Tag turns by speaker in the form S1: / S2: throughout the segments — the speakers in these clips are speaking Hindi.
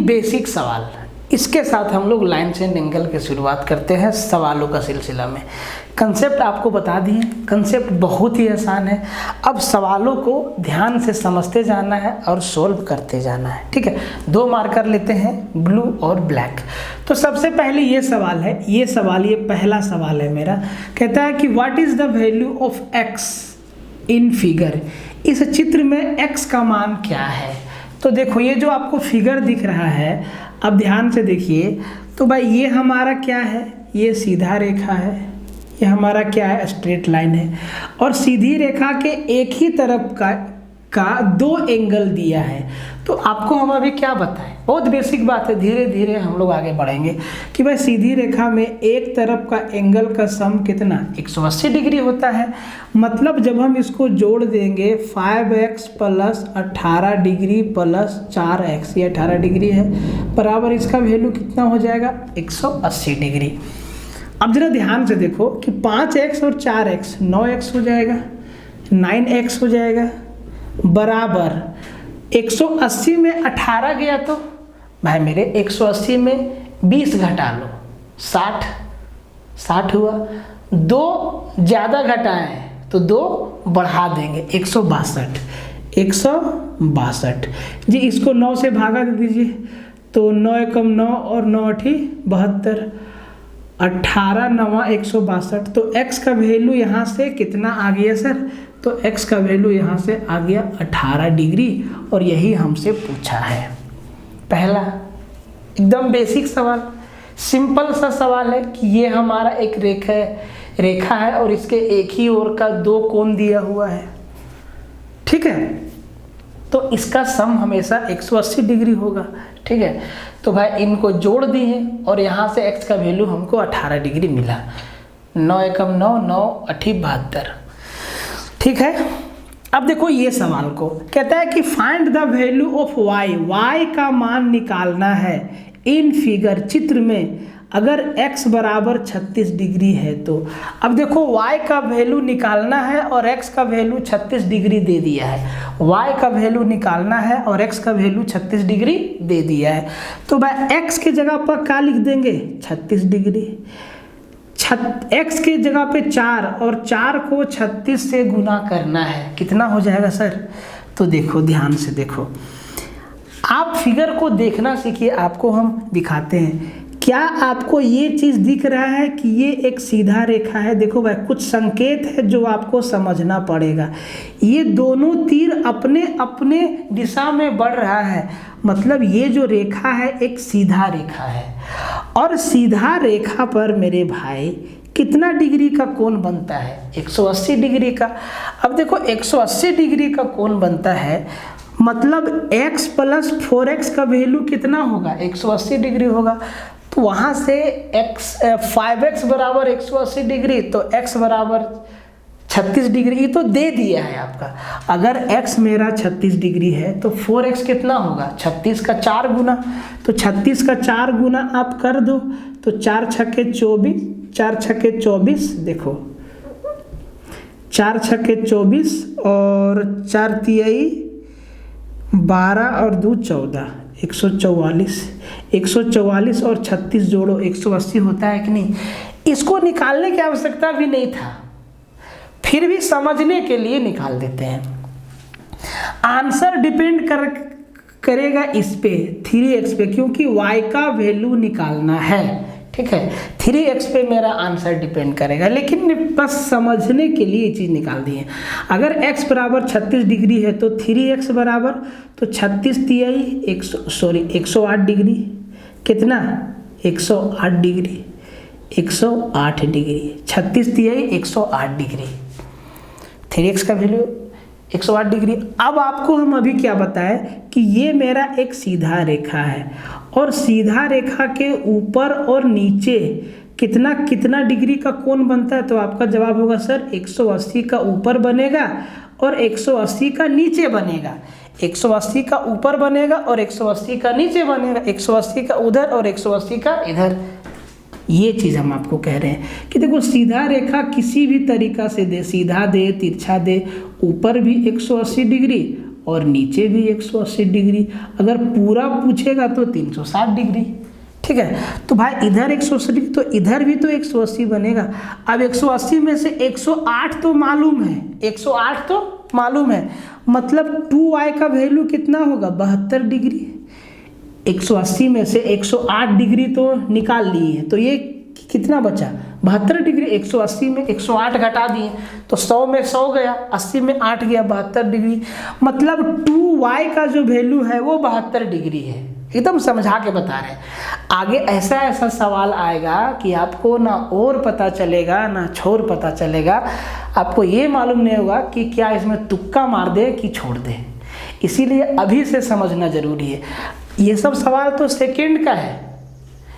S1: तीन बेसिक सवाल, इसके साथ हम लोग लाइन्स एंड एंगल की शुरुआत करते हैं सवालों का सिलसिला में। कंसेप्ट आपको बता दिए, कंसेप्ट बहुत ही आसान है। अब सवालों को ध्यान से समझते जाना है और सोल्व करते जाना है, ठीक है। 2 मार्कर लेते हैं, ब्लू और ब्लैक। तो सबसे पहले ये सवाल है, ये पहला सवाल है मेरा। कहता है कि what is the value of x in figure. इस चित्र में एक्स का मान क्या है। तो देखो ये जो आपको फिगर दिख रहा है, अब ध्यान से देखिए। तो भाई ये हमारा क्या है, ये सीधा रेखा है, ये हमारा क्या है, स्ट्रेट लाइन है। और सीधी रेखा के एक ही तरफ का 2 एंगल दिया है। तो आपको हम अभी क्या बताएं, बहुत बेसिक बात है, धीरे धीरे हम लोग आगे बढ़ेंगे कि भाई सीधी रेखा में एक तरफ का एंगल का सम कितना 180 डिग्री होता है। मतलब जब हम इसको जोड़ देंगे 5x plus 18 degree plus 4x, ये 18 डिग्री है, बराबर इसका वैल्यू कितना हो जाएगा 180 डिग्री। अब जरा ध्यान से देखो कि 5x और 4x 9x हो जाएगा, 9x हो जाएगा, बराबर 180 में 18 गया तो भाई मेरे 180 में 20 घटा लो, 60 हुआ। 2 ज़्यादा घटाएं तो 2 बढ़ा देंगे, 162 जी। इसको 9 से भागा दे दीजिए, तो 9 एकम 9 और 9 अठी 72, 18 9 162। तो x का वैल्यू यहाँ से कितना आ गया सर, तो x का वैल्यू यहाँ से आ गया 18 डिग्री, और यही हमसे पूछा है। पहला एकदम बेसिक सवाल, सिंपल सा सवाल है कि ये हमारा एक रेखा है और इसके एक ही ओर का 2 कोण दिया हुआ है, ठीक है। तो इसका सम हमेशा 180 डिग्री होगा, ठीक है। तो भाई इनको जोड़ दिए और यहाँ से x का वैल्यू हमको 18 डिग्री मिला। 9 एकम 9 9 अठी 72, ठीक है। अब देखो ये सवाल को कहता है कि find the value of y का मान निकालना है इन फिगर, चित्र में अगर x बराबर 36 डिग्री है तो। अब देखो y का वैल्यू निकालना है और x का वैल्यू 36 डिग्री दे दिया है। y का वैल्यू निकालना है और x का वैल्यू 36 डिग्री दे दिया है। तो भाई x के जगह पर क्या लिख देंगे 36 डिग्री, x के जगह पे 4 और 4 को 36 से गुना करना है, कितना हो जाएगा सर। तो देखो ध्यान से देखो, आप फिगर को देखना सीखिए, आपको हम दिखाते हैं। क्या आपको ये चीज़ दिख रहा है कि ये एक सीधा रेखा है। देखो भाई कुछ संकेत है जो आपको समझना पड़ेगा। ये दोनों तीर अपने अपने दिशा में बढ़ रहा है, मतलब ये जो रेखा है एक सीधा रेखा है, और सीधा रेखा पर मेरे भाई कितना डिग्री का कोण बनता है 180 डिग्री का। अब देखो 180 डिग्री का कोण बनता है, मतलब x प्लस 4x का वैल्यू कितना होगा 180 डिग्री होगा। तो वहाँ से 5x बराबर 180 डिग्री, तो x बराबर 36 डिग्री, ये तो दे दिया है आपका। अगर x मेरा 36 डिग्री है तो 4x कितना होगा 36 का 4 गुना, तो 36 का 4 गुना आप कर दो, तो 4 छक्के 24, 4 छक्के 24, देखो 4 छक्के 24 और 4 तिहाई 12 और 2 14, 144 और 36 जोड़ो 180 होता है कि नहीं। इसको निकालने की आवश्यकता भी नहीं था, फिर भी समझने के लिए निकाल देते हैं। आंसर डिपेंड करेगा इस पे 3x पे, क्योंकि y का वैल्यू निकालना है, ठीक है। 3x पे मेरा आंसर डिपेंड करेगा, लेकिन बस समझने के लिए ये चीज़ निकाल दी है। अगर x बराबर 36 डिग्री है तो 3x बराबर, तो 36 तिहाई 108 डिग्री, कितना 108 डिग्री, 108 डिग्री, 36 तिहाई 108 डिग्री, 3x का वैल्यू 108 डिग्री। अब आपको हम अभी क्या बताएं कि ये मेरा एक सीधा रेखा है, और सीधा रेखा के ऊपर और नीचे कितना कितना डिग्री का कोण बनता है। तो आपका जवाब होगा सर 180 का ऊपर बनेगा और 180 का नीचे बनेगा, 180 का ऊपर बनेगा और 180 का नीचे बनेगा, 180 का उधर और 180 का इधर। ये चीज़ हम आपको कह रहे हैं कि देखो सीधा रेखा किसी भी तरीका से दे, सीधा दे, तिरछा दे, ऊपर भी 180 डिग्री और नीचे भी 180 डिग्री। अगर पूरा पूछेगा तो 360 डिग्री। ठीक है, तो भाई इधर 180 डिग्री तो इधर भी तो 180 बनेगा। अब 180 में से 108 तो मालूम है, 108 तो मालूम है, मतलब 2y का वैल्यू कितना होगा 72 डिग्री। 180 में से 108 डिग्री तो निकाल लिए हैं, तो ये कितना बचा 72 डिग्री। 180 में 108 घटा दिए तो 100 में 100 गया, 80 में 8 गया, 72 डिग्री। मतलब 2y का जो वैल्यू है वो 72 डिग्री है। एकदम समझा के बता रहे हैं। आगे ऐसा ऐसा सवाल आएगा कि आपको ना और पता चलेगा ना छोर पता चलेगा। आपको ये मालूम नहीं होगा कि क्या इसमें तुक्का मार दे कि छोड़ दे। इसीलिए अभी से समझना जरूरी है। ये सब सवाल तो सेकंड का है,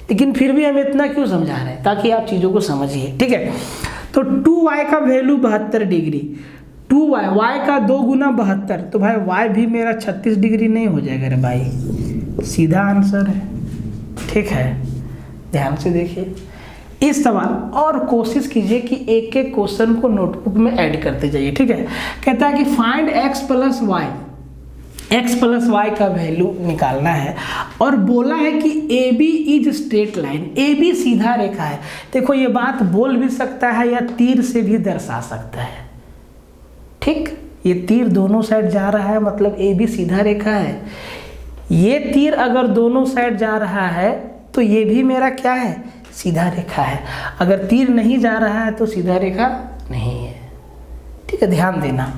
S1: लेकिन फिर भी हम इतना क्यों समझा रहे हैं, ताकि आप चीज़ों को समझिए। ठीक है, तो 2y का वैल्यू 72 डिग्री, 2y, y का 2 गुना 72, तो भाई y भी मेरा 36 डिग्री नहीं हो जाएगा रे भाई, सीधा आंसर है। ठीक है, ध्यान से देखिए इस सवाल और कोशिश कीजिए कि एक एक क्वेश्चन को नोटबुक में ऐड करते जाइए। ठीक है, कहता है कि फाइंड x प्लस वाई का वैल्यू निकालना है और बोला है कि A B is straight line, A B सीधा रेखा है। देखो ये बात बोल भी सकता है या तीर से भी दर्शा सकता है। ठीक, ये तीर दोनों साइड जा रहा है, मतलब ए बी सीधा रेखा है। ये तीर अगर दोनों साइड जा रहा है तो ये भी मेरा क्या है, सीधा रेखा है। अगर तीर नहीं जा रहा है तो सीधा रेखा नहीं है। ठीक है, ध्यान देना,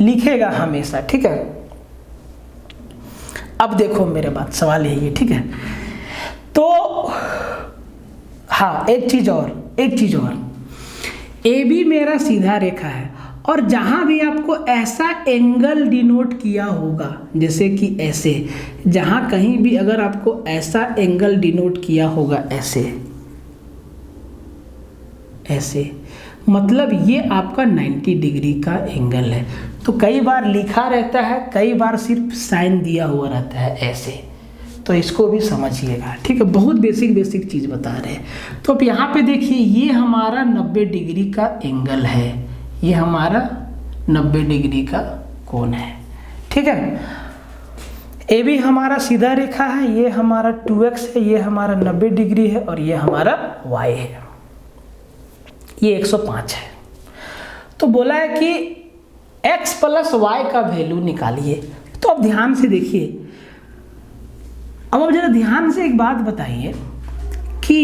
S1: लिखेगा हमेशा। ठीक है, अब देखो मेरे बात, सवाल यही है। ठीक है, तो हाँ एक चीज और, ए बी मेरा सीधा रेखा है और जहां भी आपको ऐसा एंगल डिनोट किया होगा, जैसे कि ऐसे, जहां कहीं भी अगर आपको ऐसा एंगल डिनोट किया होगा ऐसे, मतलब ये आपका 90 डिग्री का एंगल है। तो कई बार लिखा रहता है, कई बार सिर्फ साइन दिया हुआ रहता है ऐसे, तो इसको भी समझिएगा। ठीक है, बहुत बेसिक चीज़ बता रहे हैं। तो अब यहाँ पे देखिए, ये हमारा 90 डिग्री का एंगल है, ये हमारा 90 डिग्री का कोण है। ठीक है, ए बी हमारा सीधा रेखा है, ये हमारा 2x है, ये हमारा 90 डिग्री है और ये हमारा y है, ये 105 है। तो बोला है कि x प्लस वाई का वैल्यू निकालिए। तो अब ध्यान से देखिए, अब आप जरा ध्यान से एक बात बताइए कि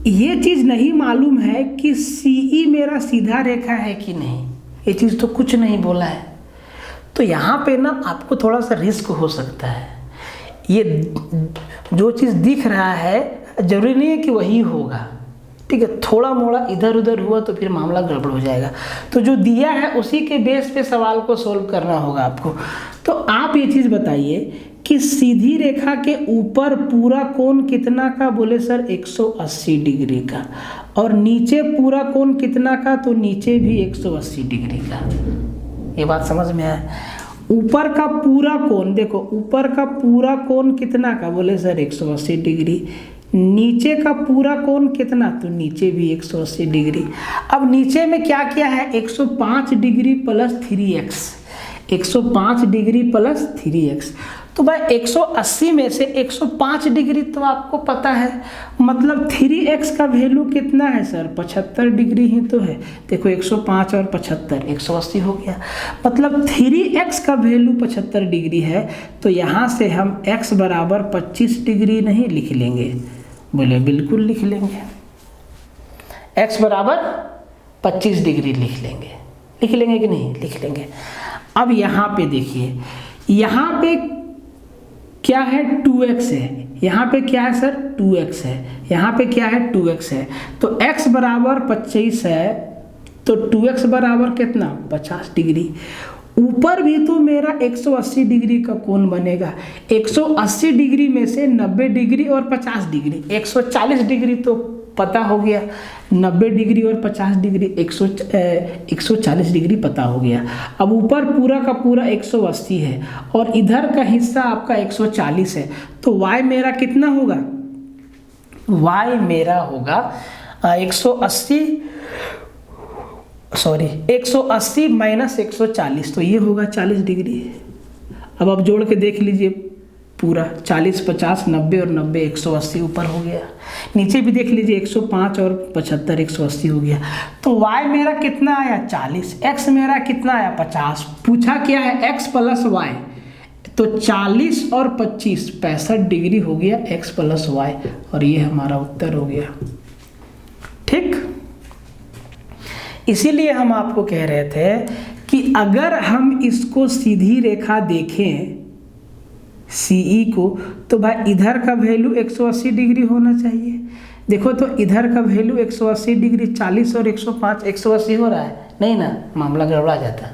S1: ये चीज़ नहीं मालूम है कि CE मेरा सीधा रेखा है कि नहीं, ये चीज़ तो कुछ नहीं बोला है। तो यहाँ पे ना आपको थोड़ा सा रिस्क हो सकता है। ये जो चीज़ दिख रहा है जरूरी नहीं है कि वही होगा। ठीक है, थोड़ा मोड़ा इधर उधर हुआ तो फिर मामला गड़बड़ हो जाएगा। तो जो दिया है उसी के बेस पे सवाल को सोल्व करना होगा आपको। तो आप ये चीज़ बताइए कि सीधी रेखा के ऊपर पूरा कोण कितना का, बोले सर 180 डिग्री का, और नीचे पूरा कोण कितना का, तो नीचे भी 180 डिग्री का। ये बात समझ में आया? ऊपर का पूरा कोण देखो, ऊपर का पूरा कोण कितना का, बोले सर 180 डिग्री। नीचे का पूरा कोण कितना, तो नीचे भी 180 डिग्री। अब नीचे में क्या किया है, 105 degree plus 3x, 105 degree plus 3x। तो भाई 180 में से 105 डिग्री तो आपको पता है, मतलब 3x का वैल्यू कितना है सर, 75 डिग्री ही तो है। देखो 105 और 75, 180 हो गया, मतलब 3x का वैल्यू 75 डिग्री है। तो यहाँ से हम x बराबर 25 डिग्री नहीं लिख लेंगे, बोले बिल्कुल लिख लेंगे, x बराबर 25 डिग्री लिख लेंगे कि नहीं, लिख लेंगे। अब यहाँ पे देखिए, यहाँ पे क्या है, 2x है, यहाँ पे क्या है सर, 2x है, यहाँ पे क्या है, 2x है। तो x बराबर 25 है, तो 2x बराबर कितना, 50 डिग्री। ऊपर भी तो मेरा 180 डिग्री का कोण बनेगा। 180 डिग्री में से 90 डिग्री और 50 डिग्री, 140 डिग्री तो पता हो गया। 90 डिग्री और 50 डिग्री 140 डिग्री पता हो गया। अब ऊपर पूरा का पूरा 180 है और इधर का हिस्सा आपका 140 है, तो y मेरा कितना होगा, y मेरा होगा 180 माइनस 140, तो ये होगा 40 डिग्री। अब आप जोड़ के देख लीजिए, पूरा 40, 50, 90 और 90 180 ऊपर हो गया। नीचे भी देख लीजिए 105 और 75 180 हो गया। तो y मेरा कितना आया 40, x मेरा कितना आया 50। पूछा क्या है x प्लस y, तो 40 और 25 65 डिग्री हो गया x प्लस y, और ये हमारा उत्तर हो गया। ठीक, इसीलिए हम आपको कह रहे थे कि अगर हम इसको सीधी रेखा देखें CE को, तो भाई इधर का वैल्यू 180 डिग्री होना चाहिए। देखो तो इधर का वैल्यू 180 डिग्री, 40 और 105 180 हो रहा है, नहीं ना, मामला गड़बड़ा जाता।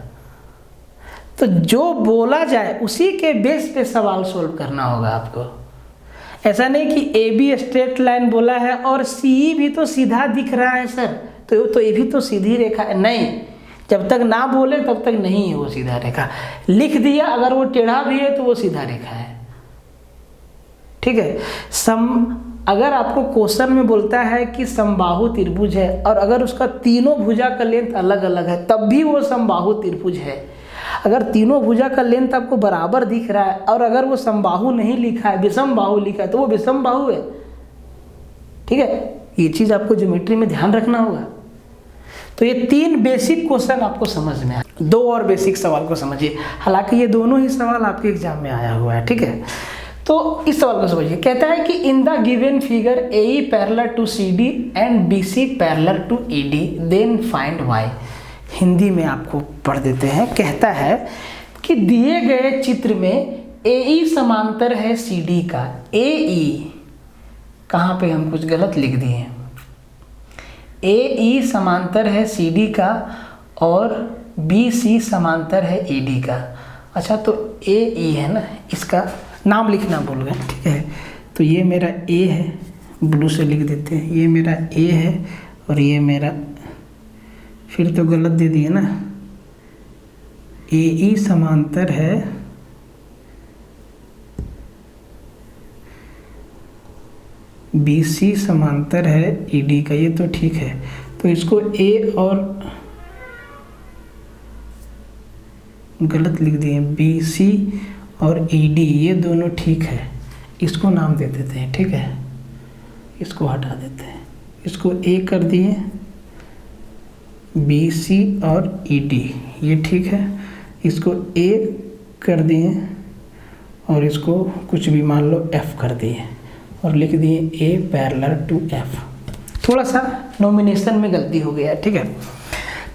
S1: तो जो बोला जाए उसी के बेस पे सवाल सोल्व करना होगा आपको। ऐसा नहीं कि AB स्ट्रेट लाइन बोला है और CE भी तो सीधा दिख रहा है सर, तो ये भी तो सीधी रेखा है, नहीं, जब तक ना बोले तब तक नहीं है वो सीधा रेखा। लिख दिया अगर वो टेढ़ा भी है तो वो सीधा रेखा है। ठीक है, अगर आपको क्वेश्चन में बोलता है कि समबाहु त्रिभुज है और अगर उसका तीनों भुजा का लेंथ अलग अलग है तब भी वो समबाहु त्रिभुज है। अगर तीनों भुजा का लेंथ आपको बराबर दिख रहा है और अगर वो समबाहु नहीं लिखा है, विषम बाहु लिखा है, तो वो विषम बाहु है। ठीक है, ये चीज आपको ज्योमेट्री में ध्यान रखना होगा। तो ये 3 बेसिक क्वेश्चन आपको समझ में आए, 2 और बेसिक सवाल को समझिए। हालांकि ये दोनों ही सवाल आपके एग्जाम में आया हुआ है। ठीक है, तो इस सवाल को समझिए। कहता है कि in the given figure AE parallel to CD and BC parallel to ED, then find y। Hindi में आपको पढ़ देते हैं। कहता है कि दिए गए चित्र में AE समांतर है CD का। AE कहाँ पे हम कुछ गलत लिख दिए हैं। AE समांतर है CD का और BC समांतर है ED का। अच्छा, तो AE है ना, इसका नाम लिखना भूल गए। ठीक है, तो ये मेरा A है, ब्लू से लिख देते हैं, ये मेरा A है और ये मेरा, फिर तो गलत दे दिए ना, AE समांतर है BC समांतर है ED का, ये तो ठीक है। तो इसको A और गलत लिख दिए, BC और ED ये दोनों ठीक है, इसको नाम दे देते हैं। ठीक है, इसको हटा देते हैं, इसको A कर दिए, BC और ED ये ठीक है, इसको A कर दिए और इसको कुछ भी मान लो F कर दिए और लिख दिए A पैरेलल टू F। थोड़ा सा नॉमिनेशन में गलती हो गया। ठीक है,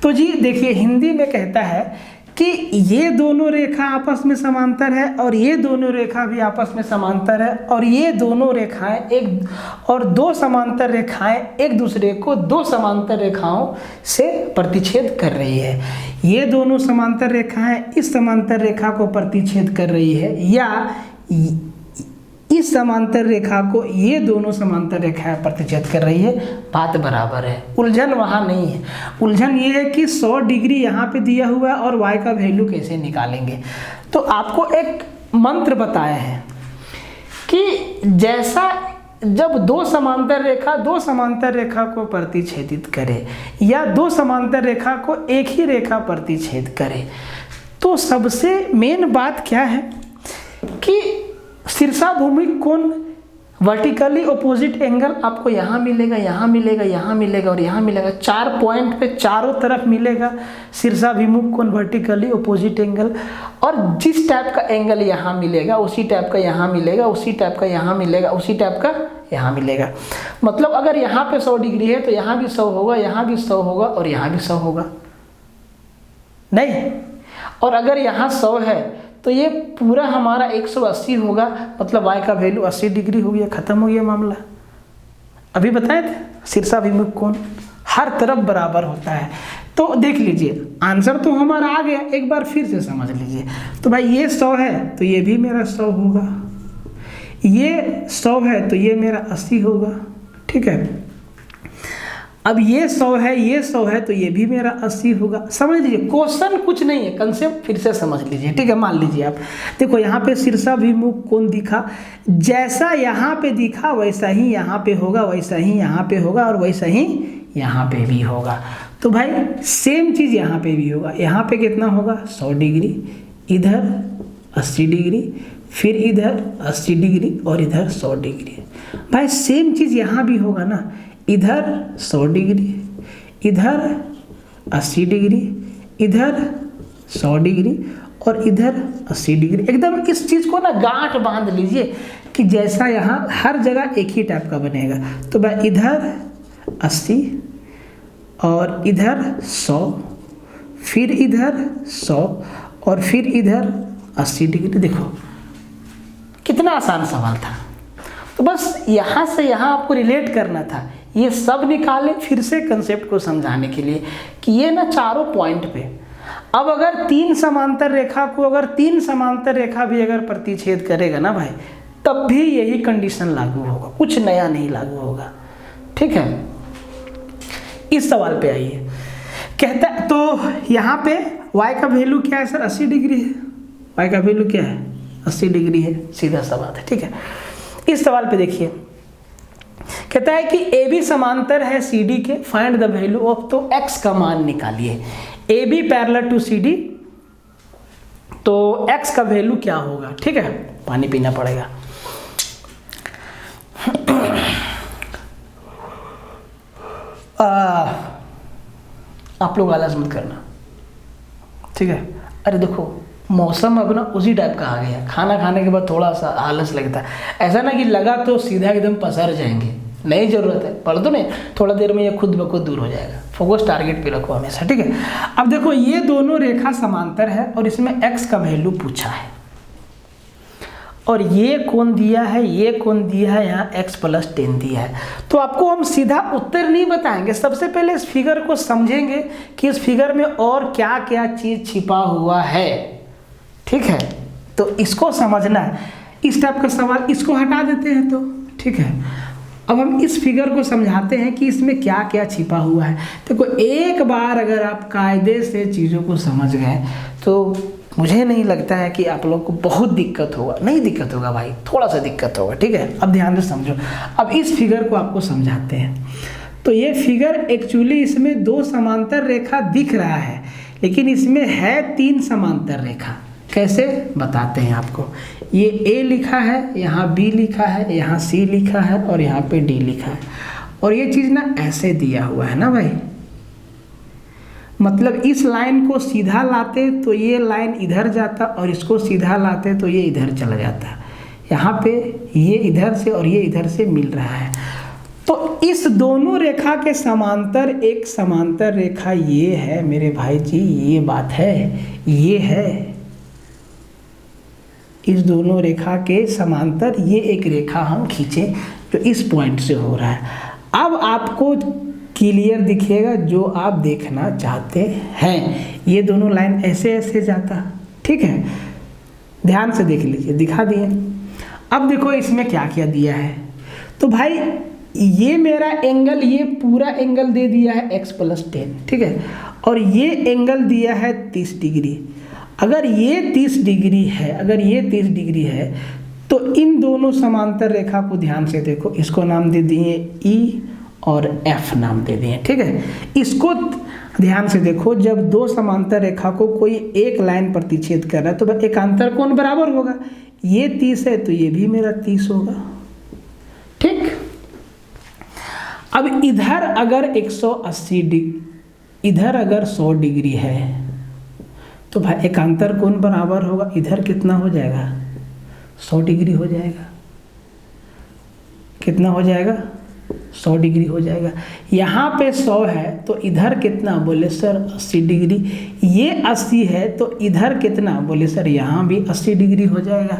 S1: तो जी देखिए हिंदी में कहता है कि ये दोनों रेखा आपस में समांतर है और ये दोनों रेखा भी आपस में समांतर है और ये दोनों रेखाएं एक और 2 समांतर रेखाएं एक दूसरे को 2 समांतर रेखाओं से प्रतिच्छेद कर रही है। ये दोनों समांतर रेखाएं इस समांतर रेखा को प्रतिच्छेद कर रही है या इस समांतर रेखा को ये दोनों समांतर रेखाएं प्रतिच्छेद कर रही है। बात बराबर है, उलझन वहाँ नहीं है। उलझन ये है कि 100 डिग्री यहाँ पे दिया हुआ है और y का वैल्यू कैसे निकालेंगे। तो आपको एक मंत्र बताया है कि जैसा जब 2 समांतर रेखा को प्रतिच्छेदित करे या 2 समांतर रेखा को एक ही रेखा प्रतिच्छेद करे, तो सबसे मेन बात क्या है कि शीर्षाभूमि कोण वर्टिकली ऑपोजिट एंगल आपको यहाँ मिलेगा, यहाँ मिलेगा, यहाँ मिलेगा और यहाँ मिलेगा। 4 पॉइंट पे चारों तरफ मिलेगा शीर्षाभिमुख कोण वर्टिकली ऑपोजिट एंगल। और जिस टाइप का एंगल यहाँ मिलेगा उसी टाइप का यहाँ मिलेगा, उसी टाइप का यहाँ मिलेगा, उसी टाइप का यहाँ मिलेगा। मतलब अगर यहाँ पे 100 डिग्री है तो यहाँ भी 100 होगा, यहाँ भी 100 होगा और यहाँ भी 100 होगा नहीं। और अगर यहाँ 100 है तो ये पूरा हमारा 180 होगा, मतलब y का वैल्यू 80 डिग्री हो गया, खत्म हो गया मामला। अभी बताए थे शीर्षाभिमुख कोण हर तरफ बराबर होता है। तो देख लीजिए आंसर तो हमारा आ गया, एक बार फिर से समझ लीजिए। तो भाई ये 100 है तो ये भी मेरा 100 होगा, ये 100 है तो ये मेरा 80 होगा। ठीक है, अब ये 100 है, ये 100 है तो ये भी मेरा 80 होगा। समझ लीजिए क्वेश्चन कुछ नहीं है, कंसेप्ट फिर से समझ लीजिए। ठीक है, मान लीजिए आप देखो यहाँ पे शीर्षाभिमुख कोण दिखा, जैसा यहाँ पे दिखा वैसा ही यहाँ पे होगा, वैसा ही यहाँ पे होगा और वैसा ही यहाँ पे भी होगा। तो भाई सेम चीज़ यहाँ पे भी होगा। यहाँ पे कितना होगा 100 डिग्री, इधर 80 डिग्री, फिर इधर 80 डिग्री और इधर 100 डिग्री। भाई सेम चीज़ यहाँ भी होगा ना, इधर 100 डिग्री, इधर 80 डिग्री, इधर 100 डिग्री और इधर 80 डिग्री। एकदम इस चीज़ को ना गांठ बांध लीजिए कि जैसा यहाँ हर जगह एक ही टाइप का बनेगा। तो भाई इधर 80 और इधर 100, फिर इधर 100 और फिर इधर 80 डिग्री। देखो कितना आसान सवाल था। तो बस यहाँ से यहाँ आपको रिलेट करना था, ये सब निकाले फिर से कंसेप्ट को समझाने के लिए कि ये ना चारों पॉइंट पे अब अगर तीन समांतर रेखा को अगर तीन समांतर रेखा भी अगर प्रतिच्छेद करेगा ना भाई, तब भी यही कंडीशन लागू होगा, कुछ नया नहीं लागू होगा। ठीक है, इस सवाल पे आइए। कहता है तो यहाँ पे y का वैल्यू क्या है सर? 80 डिग्री है। y का वैल्यू क्या है? 80 डिग्री है, सीधा सा बात है। ठीक है, इस सवाल पे देखिए, कहता है कि AB समांतर है CD के, फाइंड द वैल्यू ऑफ, तो x का मान निकालिए। AB पैरेलल टू CD, तो x का वैल्यू क्या होगा? ठीक है, पानी पीना पड़ेगा। आप लोग आलस मत करना, ठीक है। अरे देखो मौसम अब ना उसी टाइप का आ गया, खाना खाने के बाद थोड़ा सा आलस लगता है। ऐसा ना कि लगा तो सीधा एकदम पसर जाएंगे, नहीं जरूरत है, पढ़ दो नहीं, थोड़ा देर में ये खुद ब खुद दूर हो जाएगा। फोकस टारगेट पे रखो हमेशा, ठीक है। अब देखो ये दोनों रेखा समांतर है और इसमें x का वैल्यू पूछा है और ये कोण दिया है, ये कोण दिया है, यहाँ x + 10 दिया है। तो आपको हम सीधा उत्तर नहीं बताएंगे, सबसे पहले इस फिगर को समझेंगे कि इस फिगर में और क्या क्या चीज छिपा हुआ है। ठीक है, तो इसको समझना है। इस टाइप का सवाल इसको हटा देते हैं तो ठीक है। अब हम इस फिगर को समझाते हैं कि इसमें क्या क्या छिपा हुआ है। देखो एक बार अगर आप कायदे से चीज़ों को समझ गए तो मुझे नहीं लगता है कि आप लोग को बहुत दिक्कत होगा। नहीं दिक्कत होगा भाई, थोड़ा सा दिक्कत होगा, ठीक है। अब ध्यान से समझो, अब इस फिगर को आपको समझाते हैं। तो ये फिगर एक्चुअली इसमें दो समांतर रेखा दिख रहा है, लेकिन इसमें है तीन समांतर रेखा। कैसे बताते हैं आपको। ये A लिखा है, यहाँ B लिखा है, यहाँ C लिखा है और यहाँ पे D लिखा है। और ये चीज़ ना ऐसे दिया हुआ है ना भाई, मतलब इस लाइन को सीधा लाते तो ये लाइन इधर जाता और इसको सीधा लाते तो ये इधर चला जाता। यहाँ पे ये इधर से और ये इधर से मिल रहा है। तो इस दोनों रेखा के समांतर एक समांतर रेखा ये है मेरे भाई जी, ये बात है, ये है। इस दोनों रेखा के समांतर ये एक रेखा हम खींचे जो इस पॉइंट से हो रहा है। अब आपको क्लियर दिखेगा जो आप देखना चाहते हैं। ये दोनों लाइन ऐसे ऐसे जाता, ठीक है, ध्यान से देख लीजिए, दिखा दिए। अब देखो इसमें क्या क्या दिया है। तो भाई ये मेरा एंगल, ये पूरा एंगल दे दिया है x + 10, ठीक है, और ये एंगल दिया है 30 डिग्री। अगर ये 30 डिग्री है, अगर ये 30 डिग्री है तो इन दोनों समांतर रेखा को ध्यान से देखो, इसको नाम दे दिए E और F नाम दे दिए, ठीक है। इसको ध्यान से देखो, जब दो समांतर रेखा को कोई एक लाइन प्रतिच्छेद कर रहा है तो एकांतर कोण बराबर होगा। ये 30 है तो ये भी मेरा 30 होगा, ठीक। अब इधर अगर 180 डिग्री, इधर अगर 100 डिग्री है तो भाई एकांतर कोण बराबर होगा, इधर कितना हो जाएगा? 100 डिग्री हो जाएगा। कितना हो जाएगा? 100 डिग्री हो जाएगा। यहाँ पे 100 है तो इधर कितना? बोले सर 80 डिग्री। ये 80 है तो इधर कितना? बोले सर यहाँ भी 80 डिग्री हो जाएगा।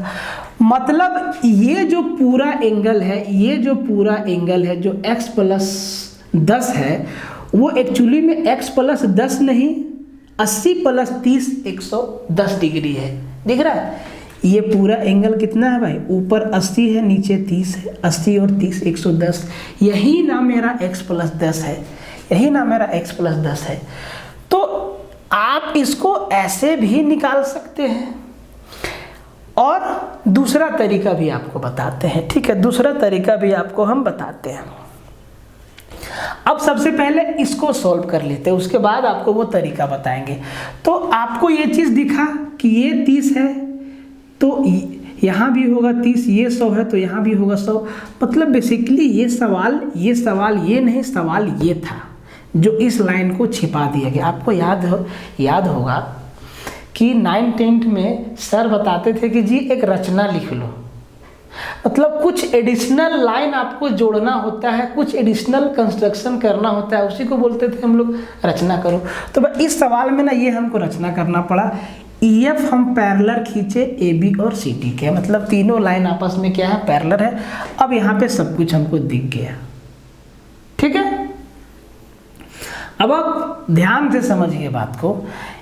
S1: मतलब ये जो पूरा एंगल है, ये जो पूरा एंगल है जो x + 10 है, वो एक्चुअली में x + 10 नहीं, 80 + 30 110 डिग्री है। दिख रहा है? ये पूरा एंगल कितना है भाई? ऊपर 80 है, नीचे 30 है। 80 और 30 110। यही ना मेरा x + 10 है, यही ना मेरा x + 10 है। तो आप इसको ऐसे भी निकाल सकते हैं और दूसरा तरीका भी आपको बताते हैं, ठीक है। दूसरा तरीका भी आपको हम बताते हैं। अब सबसे पहले इसको सॉल्व कर लेते हैं, उसके बाद आपको वो तरीका बताएंगे। तो आपको ये चीज़ दिखा कि ये 30 है, तो यहाँ भी होगा 30, ये 100 है तो यहाँ भी होगा 100। मतलब बेसिकली ये सवाल ये नहीं, सवाल ये था जो इस लाइन को छिपा दिया गया। आपको याद होगा कि 9th-10th में सर बताते थे कि जी एक रचना लिख लो, मतलब कुछ एडिशनल लाइन आपको जोड़ना होता है, कुछ एडिशनल कंस्ट्रक्शन करना होता है, उसी को बोलते थे हम लोग रचना करो। तो इस सवाल में ना ये हमको रचना करना पड़ा। EF हम पैरेलल खींचे AB और CD के, मतलब तीनों लाइन आपस में क्या है, पैरेलल है। अब यहाँ पे सब कुछ हमको दिख गया, ठीक है। अब आप ध्यान से समझिए बात को।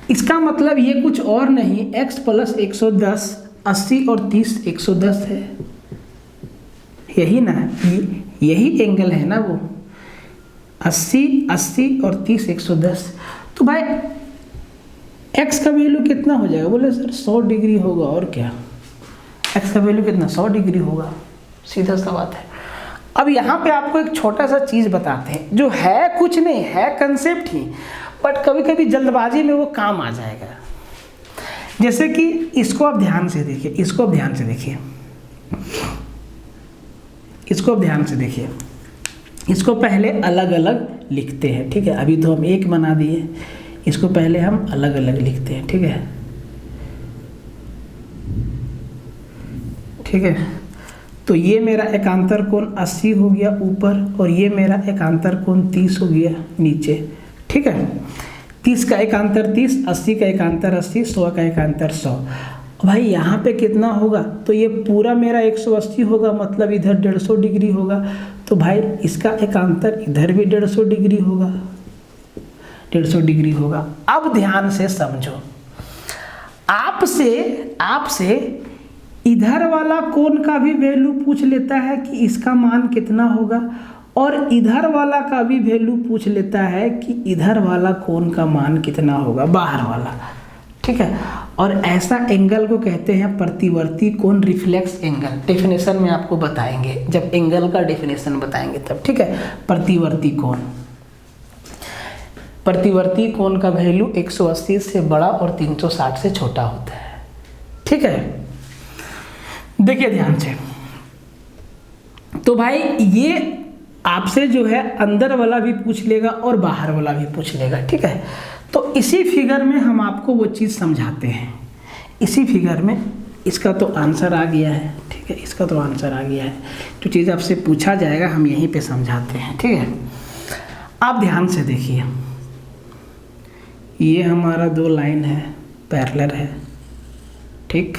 S1: इसका मतलब ये कुछ और नहीं, x + 110, 80 और 30 110 है, यही ना, यही एंगल है ना वो, 80 और 30 110। तो भाई x का वैल्यू कितना हो जाएगा? बोले सर 100 डिग्री होगा, और क्या, x का वैल्यू कितना, 100 डिग्री होगा, सीधा सा बात है। अब यहाँ पे आपको एक छोटा सा चीज़ बताते हैं, जो है कुछ नहीं, है कंसेप्ट ही, बट कभी कभी जल्दबाजी में वो काम आ जाएगा। जैसे कि इसको आप ध्यान से देखिए, इसको आप ध्यान से देखिए, इसको आप ध्यान से देखिए। इसको पहले अलग अलग लिखते हैं, ठीक है। अभी तो हम एक बना दिए, इसको पहले हम अलग अलग लिखते हैं, ठीक है, ठीक है। तो ये मेरा एकांतर कोण 80 हो गया ऊपर, और ये मेरा एकांतर कोण 30 हो गया नीचे, ठीक है। 30 का एकांतर 30, 80 का एकांतर 80, 100 का एकांतर 100। भाई यहाँ पे कितना होगा? तो ये पूरा मेरा 180 होगा, मतलब इधर 150 डिग्री होगा। तो भाई इसका एकांतर इधर भी 150 डिग्री होगा, 150 डिग्री होगा। अब ध्यान से समझो, आपसे इधर वाला कोण का भी वैल्यू पूछ लेता है कि इसका मान कितना होगा, और इधर वाला का भी वैल्यू पूछ लेता है कि इधर वाला कोण का मान कितना होगा, बाहर वाला, ठीक है। और ऐसा एंगल को कहते हैं प्रतिवर्ती कोण, रिफ्लेक्स एंगल। डेफिनेशन में आपको बताएंगे, जब एंगल का डेफिनेशन बताएंगे तब, ठीक है। प्रतिवर्ती कोण का वैल्यू 180 से बड़ा और 360 से छोटा होता है, ठीक है। देखिए ध्यान से, तो भाई ये आपसे जो है अंदर वाला भी पूछ लेगा और बाहर वाला भी पूछ लेगा, ठीक है। तो इसी फिगर में हम आपको वो चीज़ समझाते हैं। इसी फिगर में इसका तो आंसर आ गया है, ठीक है, इसका तो आंसर आ गया है। जो चीज़ आपसे पूछा जाएगा हम यहीं पे समझाते हैं, ठीक है। आप ध्यान से देखिए, ये हमारा 2 लाइन है, पैरेलल है, ठीक।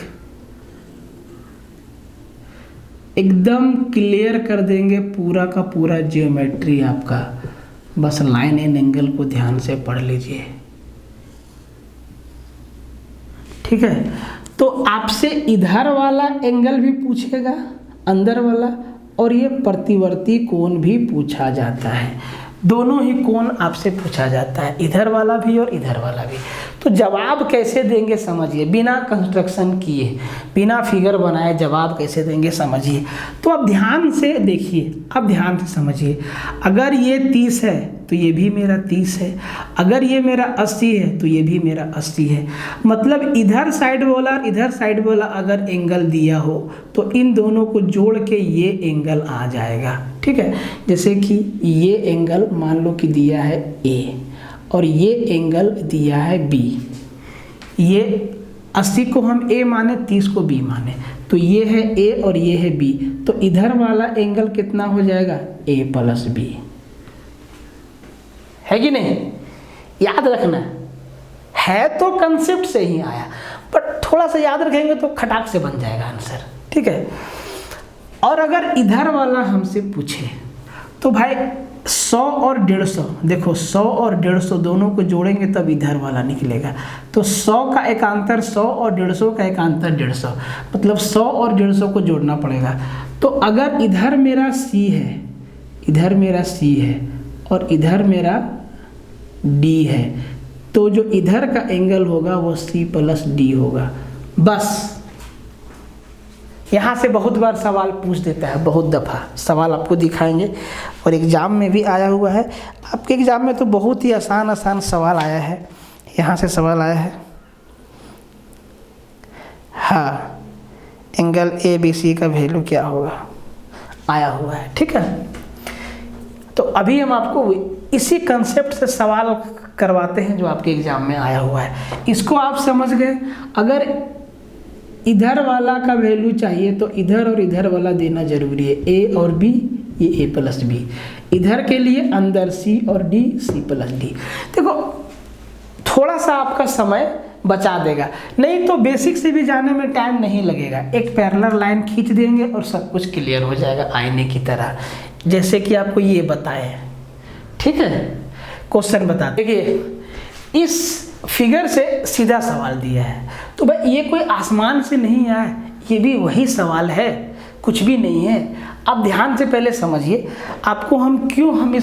S1: एकदम क्लियर कर देंगे पूरा का पूरा ज्योमेट्री आपका, बस लाइन एंड एंगल को ध्यान से पढ़ लीजिए, ठीक है। तो आपसे इधर वाला एंगल भी पूछेगा, अंदर वाला, और ये प्रतिवर्ती कोण भी पूछा जाता है। दोनों ही कोण आपसे पूछा जाता है, इधर वाला भी और इधर वाला भी। तो जवाब कैसे देंगे समझिए, बिना कंस्ट्रक्शन किए, बिना फिगर बनाए जवाब कैसे देंगे समझिए। तो अब ध्यान से देखिए, अब ध्यान से समझिए। अगर ये 30 है तो ये भी मेरा 30 है, अगर ये मेरा 80 है तो ये भी मेरा 80 है। मतलब इधर साइड वाला और इधर साइड वाला अगर एंगल दिया हो तो इन दोनों को जोड़ के ये एंगल आ जाएगा, ठीक है। जैसे कि ये एंगल मान लो कि दिया है A और ये एंगल दिया है B। ये 80 को हम A माने, 30 को B माने, तो ये है A और ये है B। तो इधर वाला एंगल कितना हो जाएगा? A + B, है कि नहीं? याद रखना है, तो कंसेप्ट से ही आया, बट थोड़ा सा याद रखेंगे तो खटाक से बन जाएगा आंसर, ठीक है। और अगर इधर वाला हमसे पूछे तो भाई 100 और 150, देखो 100 और 150 दोनों को जोड़ेंगे तब इधर वाला निकलेगा। तो 100 का एकांतर 100 और 150 का एकांतर 150, मतलब 100 और 150 को जोड़ना पड़ेगा। तो अगर इधर मेरा C है, इधर मेरा C है और इधर मेरा D है, तो जो इधर का एंगल होगा वो C + D होगा। बस यहाँ से बहुत बार सवाल पूछ देता है, बहुत दफ़ा सवाल आपको दिखाएंगे और एग्ज़ाम में भी आया हुआ है। आपके एग्ज़ाम में तो बहुत ही आसान सवाल आया है, यहाँ से सवाल आया है। हाँ, एंगल ए बी सी का वैल्यू क्या होगा, आया हुआ है। ठीक है, तो अभी हम आपको इसी कंसेप्ट से सवाल करवाते हैं जो आपके एग्जाम में आया हुआ है। इसको आप समझ गए। अगर इधर वाला का वैल्यू चाहिए तो इधर और इधर वाला देना जरूरी है, ए और बी, ये ए प्लस बी। इधर के लिए अंदर सी और डी, सी प्लस डी। देखो थोड़ा सा आपका समय बचा देगा, नहीं तो बेसिक से भी जाने में टाइम नहीं लगेगा। एक पैरेलल लाइन खींच देंगे और सब कुछ क्लियर हो जाएगा आईने की तरह, जैसे कि आपको ये बताए। ठीक है, क्वेश्चन बता देखिए, इस फिगर से सीधा सवाल दिया है, तो भाई ये कोई आसमान से नहीं आया, ये भी वही सवाल है, कुछ भी नहीं है। अब ध्यान से पहले समझिए आपको हम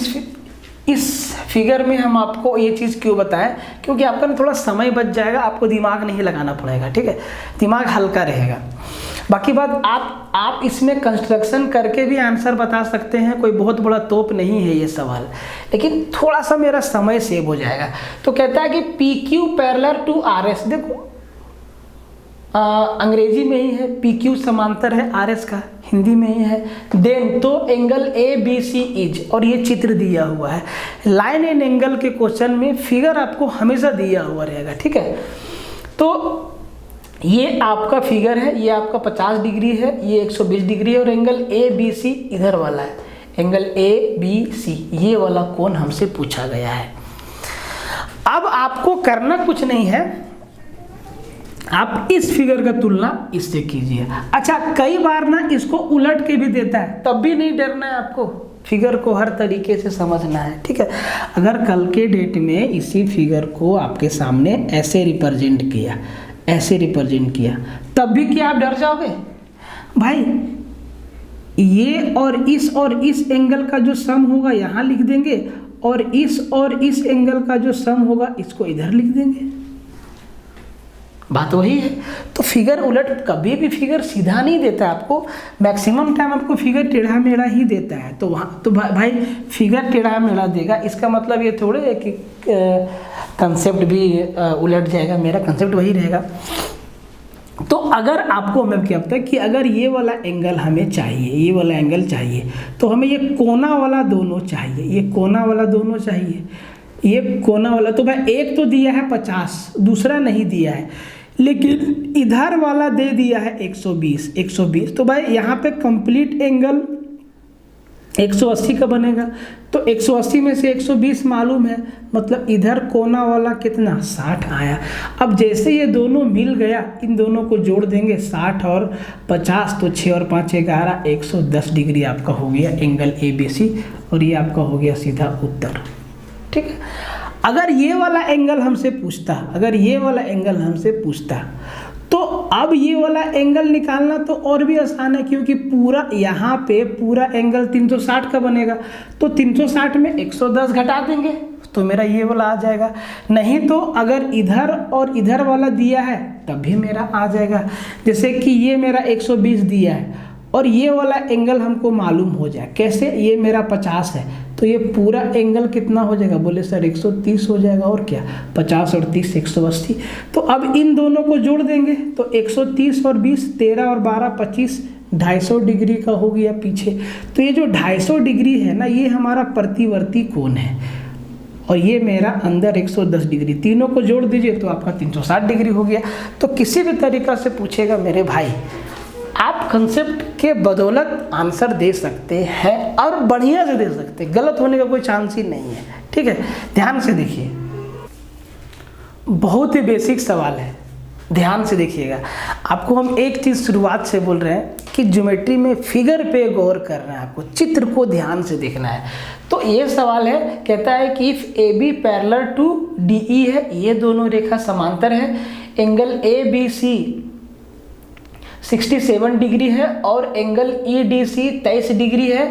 S1: इस फिगर में हम आपको ये चीज़ क्यों बताएं, क्योंकि आपका ना थोड़ा समय बच जाएगा, आपको दिमाग नहीं लगाना पड़ेगा। ठीक है, दिमाग हल्का रहेगा। बाकी बात आप इसमें कंस्ट्रक्शन करके भी आंसर बता सकते हैं, कोई बहुत बड़ा तोप नहीं है ये सवाल, लेकिन थोड़ा सा मेरा समय सेव हो जाएगा। तो कहता है कि P Q parallel to R S, देखो अंग्रेजी में ही है, पी क्यू समांतर है आर एस का, हिंदी में ही है। देन तो angle A B C is, और ये चित्र दिया हुआ है। लाइन एंड एंगल के क्वेश्चन में फिगर आपको हमेशा दिया हुआ रहेगा। ठीक है, तो ये आपका फिगर है, ये आपका 50 डिग्री है, ये 120 डिग्री है, और एंगल ए बी सी इधर वाला है, एंगल ए बी सी, ये वाला कोण हमसे पूछा गया है। अब आपको करना कुछ नहीं है, आप इस फिगर का तुलना इससे कीजिए। अच्छा, कई बार ना इसको उलट के भी देता है, तब भी नहीं डरना है आपको, फिगर को हर तरीके से समझना है। ठीक है, अगर कल के डेट में इसी फिगर को आपके सामने ऐसे रिप्रेजेंट किया, ऐसे रिप्रेजेंट किया, तब भी क्या आप डर जाओगे? भाई ये और इस एंगल का जो सम होगा यहाँ लिख देंगे, और इस एंगल का जो सम होगा इसको इधर लिख देंगे, बात वही है। तो फिगर उलट, कभी भी फिगर सीधा नहीं देता है आपको, मैक्सिमम टाइम आपको फिगर टेढ़ा मेढ़ा ही देता है। तो वहाँ तो भाई फिगर टेढ़ा मेढ़ा देगा, इसका मतलब ये थोड़े है कि कंसेप्ट भी उलट जाएगा, मेरा कंसेप्ट वही रहेगा। तो अगर आपको हमें क्या पता है कि अगर ये वाला एंगल हमें चाहिए, ये वाला एंगल चाहिए, तो हमें ये कोना वाला दोनों चाहिए, ये कोना वाला दोनों चाहिए, ये कोना वाला। तो भाई एक तो दिया है 50, दूसरा नहीं दिया है, लेकिन इधर वाला दे दिया है 120। तो भाई यहाँ पे कंप्लीट एंगल 180 का बनेगा, तो 180 में से 120 मालूम है, मतलब इधर कोना वाला कितना 60 आया। अब जैसे ये दोनों मिल गया, इन दोनों को जोड़ देंगे 60 और 50, तो 6 और 5 11, 110 डिग्री आपका हो गया एंगल ए बी सी, और ये आपका हो गया सीधा उत्तर। ठीक है, अगर ये वाला एंगल हमसे पूछता, तो अब ये वाला एंगल निकालना तो और भी आसान है, क्योंकि पूरा यहाँ पे पूरा एंगल 360 का बनेगा, तो 360 में 110 घटा देंगे तो मेरा ये वाला आ जाएगा। नहीं तो अगर इधर और इधर वाला दिया है तब भी मेरा आ जाएगा, जैसे कि ये मेरा 120 दिया है और ये वाला एंगल हमको मालूम हो जाए कैसे, ये मेरा 50 है, तो ये पूरा एंगल कितना हो जाएगा? बोले सर 130 हो जाएगा, और क्या 50 और 30 180। तो अब इन दोनों को जोड़ देंगे तो 130 और 20 13 और 12 25, 250 डिग्री का हो गया पीछे। तो ये जो 250 डिग्री है ना, ये हमारा प्रतिवर्ती कोण है, और ये मेरा अंदर 110 डिग्री, तीनों को जोड़ दीजिए तो आपका 360 डिग्री हो गया। तो किसी भी तरीक़ा से पूछेगा मेरे भाई, आप कंसेप्ट के बदौलत आंसर दे सकते हैं, और बढ़िया से दे सकते हैं, गलत होने का कोई चांस ही नहीं है। ठीक है, ध्यान से देखिए, बहुत ही बेसिक सवाल है, ध्यान से देखिएगा। आपको हम एक चीज़ शुरुआत से बोल रहे हैं कि ज्योमेट्री में फिगर पे गौर करना है, आपको चित्र को ध्यान से देखना है। तो ये सवाल है, कहता है कि if A B parallel to D E है, ये दोनों रेखा समांतर है, angle A B C 67 degree है और angle E D C 23 degree है,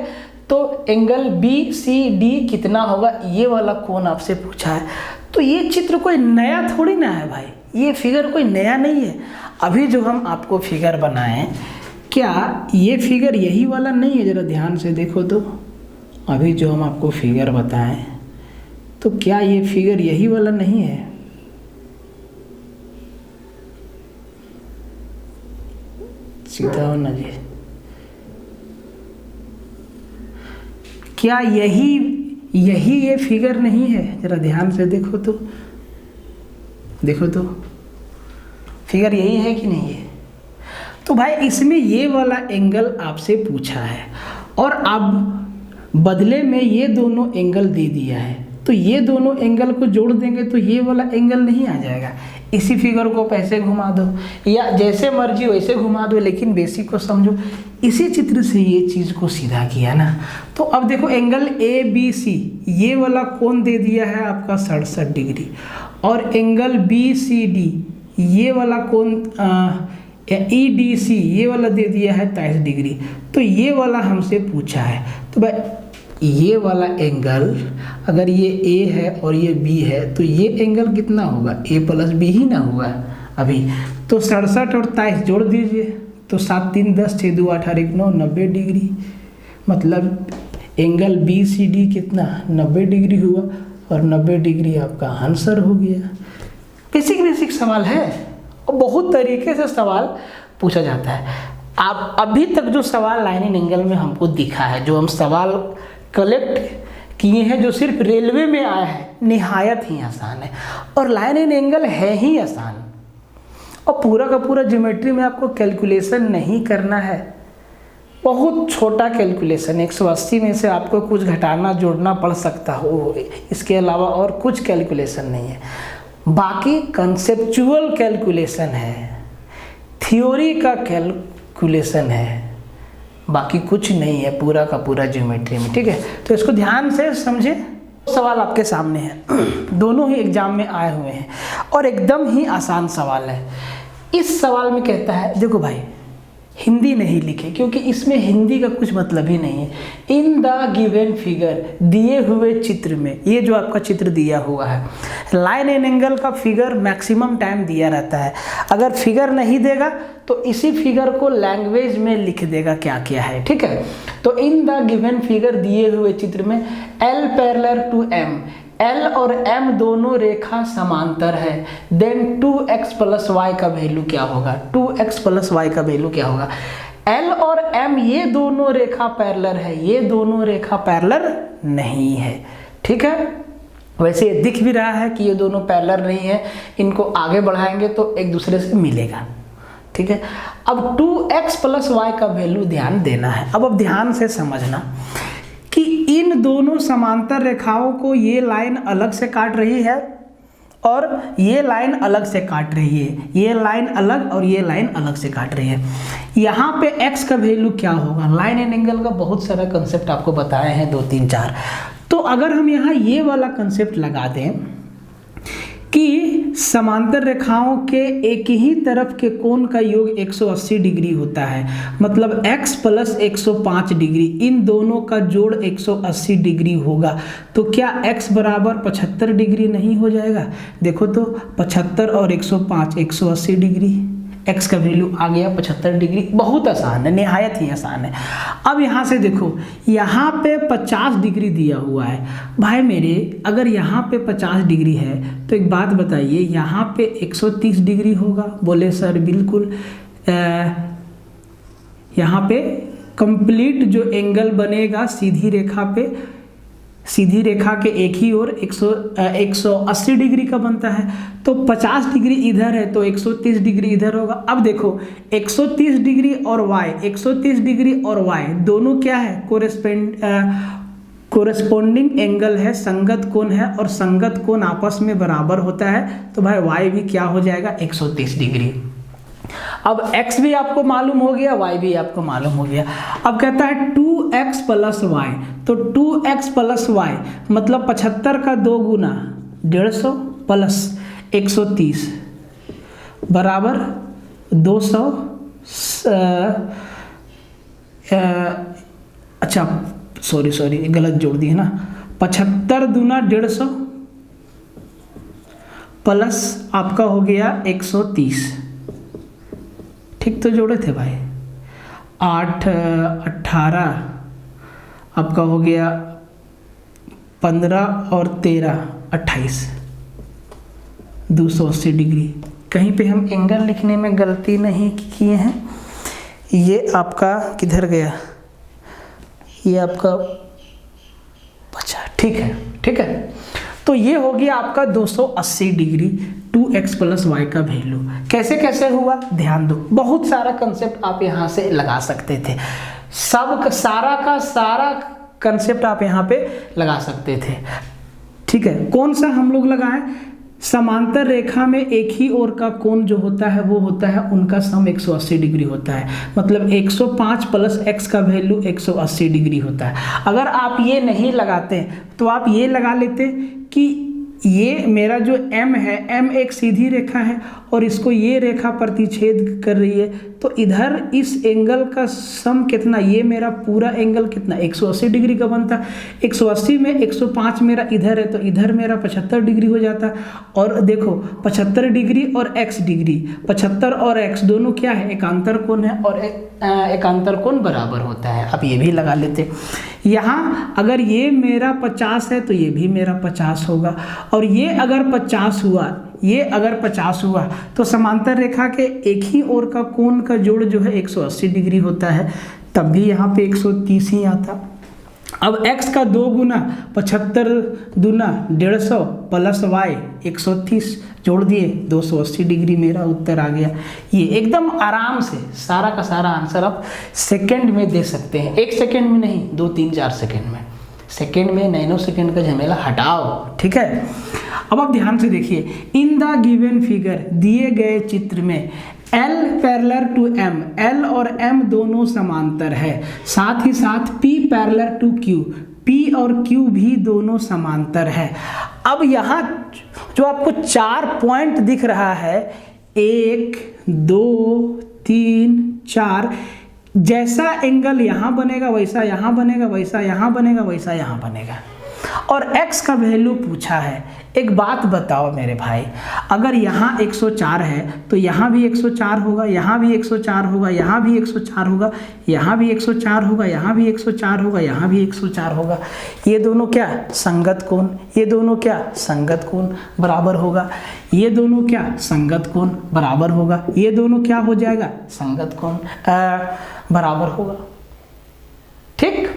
S1: तो एंगल बी सी डी कितना होगा? ये वाला कोण आपसे पूछा है। तो ये चित्र कोई नया थोड़ी ना है भाई, ये फिगर कोई नया नहीं है। अभी जो हम आपको फिगर बनाएं, क्या ये फिगर यही वाला नहीं है? ज़रा ध्यान से देखो तो, अभी जो हम आपको फिगर बताएं तो क्या ये फिगर यही वाला नहीं है? सीधा होना जी। क्या यही ये फिगर नहीं है? जरा ध्यान से देखो तो फिगर यही है कि नहीं है? तो भाई इसमें ये वाला एंगल आपसे पूछा है और अब बदले में ये दोनों एंगल दे दिया है, तो ये दोनों एंगल को जोड़ देंगे तो ये वाला एंगल नहीं आ जाएगा। इसी फिगर को पैसे घुमा दो या जैसे मर्जी वैसे घुमा दो, लेकिन बेसिक को समझो। इसी चित्र से ये चीज़ को सीधा किया ना। तो अब देखो एंगल ABC ये वाला कोण दे दिया है आपका 67 डिग्री और एंगल BCD ये वाला कोण EDC ये वाला दे दिया है 23 डिग्री। तो ये वाला हमसे पूछा है। तो भाई ये वाला एंगल अगर ये A है और ये B है तो ये एंगल कितना होगा? A + B ही ना हुआ अभी। तो 67 और 23 जोड़ दीजिए तो 7 3 10 6 2 8 1 9 90 डिग्री। मतलब एंगल BCD कितना 90 डिग्री हुआ और 90 डिग्री आपका आंसर हो गया। बेसिक सवाल है और बहुत तरीके से सवाल पूछा जाता है। आप अभी तक जो सवाल लाइन एंड एंगल में हमको दिखा है, जो हम सवाल कलेक्ट किए हैं, जो सिर्फ रेलवे में आया है, निहायत ही आसान है और लाइन एंड एंगल है ही आसान। और पूरा का पूरा ज्योमेट्री में आपको कैलकुलेशन नहीं करना है, बहुत छोटा कैलकुलेशन। 180 में से आपको कुछ घटाना जोड़ना पड़ सकता हो, इसके अलावा और कुछ कैलकुलेशन नहीं है। बाकी कंसेप्चुअल कैलकुलेशन है, थ्योरी का कैलकुलेशन है, बाकी कुछ नहीं है पूरा का पूरा ज्योमेट्री में। ठीक है, तो इसको ध्यान से समझे। सवाल आपके सामने है, दोनों ही एग्जाम में आए हुए हैं और एकदम ही आसान सवाल है। इस सवाल में कहता है, देखो भाई हिंदी नहीं लिखे क्योंकि इसमें हिंदी का कुछ मतलब ही नहीं है। इन द गिवन फिगर, दिए हुए चित्र में, ये जो आपका चित्र दिया हुआ है, लाइन एंड एंगल का फिगर मैक्सिमम टाइम दिया रहता है। अगर फिगर नहीं देगा तो इसी फिगर को लैंग्वेज में लिख देगा क्या क्या है। ठीक है, तो इन द गिवन फिगर दिए हुए चित्र में L parallel to M, L और M दोनों रेखा समांतर है, देन 2x + y का वैल्यू क्या होगा? 2x + y का वैल्यू क्या होगा? L और M ये दोनों रेखा पैरेलल है, ये दोनों रेखा पैरेलल नहीं है। ठीक है, वैसे ये दिख भी रहा है कि ये दोनों पैरेलल नहीं है, इनको आगे बढ़ाएंगे तो एक दूसरे से मिलेगा। ठीक है, अब 2x + y का वैल्यू ध्यान देना है। अब ध्यान से समझना कि इन दोनों समांतर रेखाओं को ये लाइन अलग से काट रही है और ये लाइन अलग से काट रही है, ये लाइन अलग और ये लाइन अलग से काट रही है। यहाँ पे x का वैल्यू क्या होगा? लाइन एंड एंगल का बहुत सारा कंसेप्ट आपको बताए हैं, 2 3 4। तो अगर हम यहाँ ये वाला कंसेप्ट लगा दें कि समांतर रेखाओं के एक ही तरफ के कोण का योग 180 डिग्री होता है, मतलब x + 105 डिग्री, इन दोनों का जोड़ 180 डिग्री होगा, तो क्या x बराबर 75 डिग्री नहीं हो जाएगा? देखो तो 75 और 105 180 डिग्री, x का वैल्यू आ गया 75 डिग्री। बहुत आसान है, निहायत ही आसान है। अब यहाँ से देखो, यहाँ पे 50 डिग्री दिया हुआ है। भाई मेरे अगर यहाँ पे 50 डिग्री है तो एक बात बताइए, यहाँ पे 130 डिग्री होगा? बोले सर बिल्कुल। यहाँ पे कंप्लीट जो एंगल बनेगा सीधी रेखा पे, सीधी रेखा के एक ही ओर 180 डिग्री का बनता है, तो 50 डिग्री इधर है तो 130 डिग्री इधर होगा। अब देखो 130 डिग्री और y, 130 डिग्री और y दोनों क्या है? कोरेस्पोंडिंग एंगल है, संगत कोण है, और संगत कोण आपस में बराबर होता है, तो भाई y भी क्या हो जाएगा? 130 डिग्री। अब x भी आपको मालूम हो गया, y भी आपको मालूम हो गया। अब कहता है 2x + y, तो 2x + y मतलब 75 का 2 गुना 150 प्लस 130 बराबर 200। अच्छा सॉरी गलत जोड़ दी है ना। 75 दूना 150 प्लस आपका हो गया 130। ठीक तो जोड़े थे भाई। 8 18 आपका हो गया 15 और 13 28, 280 डिग्री। कहीं पे हम एंगल लिखने में गलती नहीं किए हैं। ये आपका किधर गया, ये आपका बचा, ठीक है। तो ये हो गया आपका 280 डिग्री 2x + y का वैल्यू। कैसे कैसे हुआ ध्यान दो, बहुत सारा कंसेप्ट आप यहाँ से लगा सकते थे, सारा का सारा कंसेप्ट आप यहाँ पे लगा सकते थे, ठीक है। कौन सा हम लोग लगाएं, समांतर रेखा में एक ही ओर का कोण जो होता है वो होता है उनका सम 180 डिग्री होता है, मतलब 105 + x का वैल्यू 180 डिग्री होता है। अगर आप ये नहीं लगाते तो आप ये लगा लेते कि ये मेरा जो m है, m एक सीधी रेखा है और इसको ये रेखा प्रतिच्छेद कर रही है, तो इधर इस एंगल का सम कितना, ये मेरा पूरा एंगल कितना 180 डिग्री का बनता है। 180 में 105 मेरा इधर है तो इधर मेरा 75 डिग्री हो जाता है। और देखो 75 डिग्री और x डिग्री, 75 और x दोनों क्या है, एकांतर कोण है और एकांतर कोण बराबर होता है। अब ये भी लगा लेते, यहाँ अगर ये मेरा 50 है तो ये भी मेरा 50 होगा, और ये अगर 50 हुआ, ये अगर 50 हुआ तो समांतर रेखा के एक ही ओर का कोण का जोड़ जो है 180 डिग्री होता है, तब भी यहाँ पे 130 ही आता। अब x का 2 गुना 75 दूना 150 + y 130 जोड़ दिए 280 डिग्री, मेरा उत्तर आ गया। ये एकदम आराम से सारा का सारा आंसर आप सेकंड में दे सकते हैं, 1 सेकंड में नहीं, 2 3 4 सेकंड में। सेकंड में नैनो सेकंड का झमेला हटाओ, ठीक है। अब आप ध्यान से देखिए, इन द गिवन फिगर, दिए गए चित्र में L parallel to M, L और M दोनों समांतर है, साथ ही साथ P parallel to Q, P और Q भी दोनों समांतर है। अब यहाँ जो आपको 4 पॉइंट दिख रहा है, 1 2 3 4, जैसा एंगल यहाँ बनेगा वैसा यहाँ बनेगा, वैसा यहाँ बनेगा, वैसा यहाँ बनेगा। और x का वैल्यू पूछा है। एक बात बताओ मेरे भाई, अगर यहाँ 104 है तो यहाँ भी 104 होगा, यहाँ भी 104 होगा, यहाँ भी 104 होगा, यहाँ भी 104 होगा, यहाँ भी 104 होगा, यहाँ भी 104 होगा। ये दोनों क्या संगत कोण, ये दोनों क्या संगत कोण बराबर होगा, ये दोनों क्या संगत कोण बराबर होगा, ये दोनों क्या हो जाएगा संगत कोण बराबर होगा, ठीक।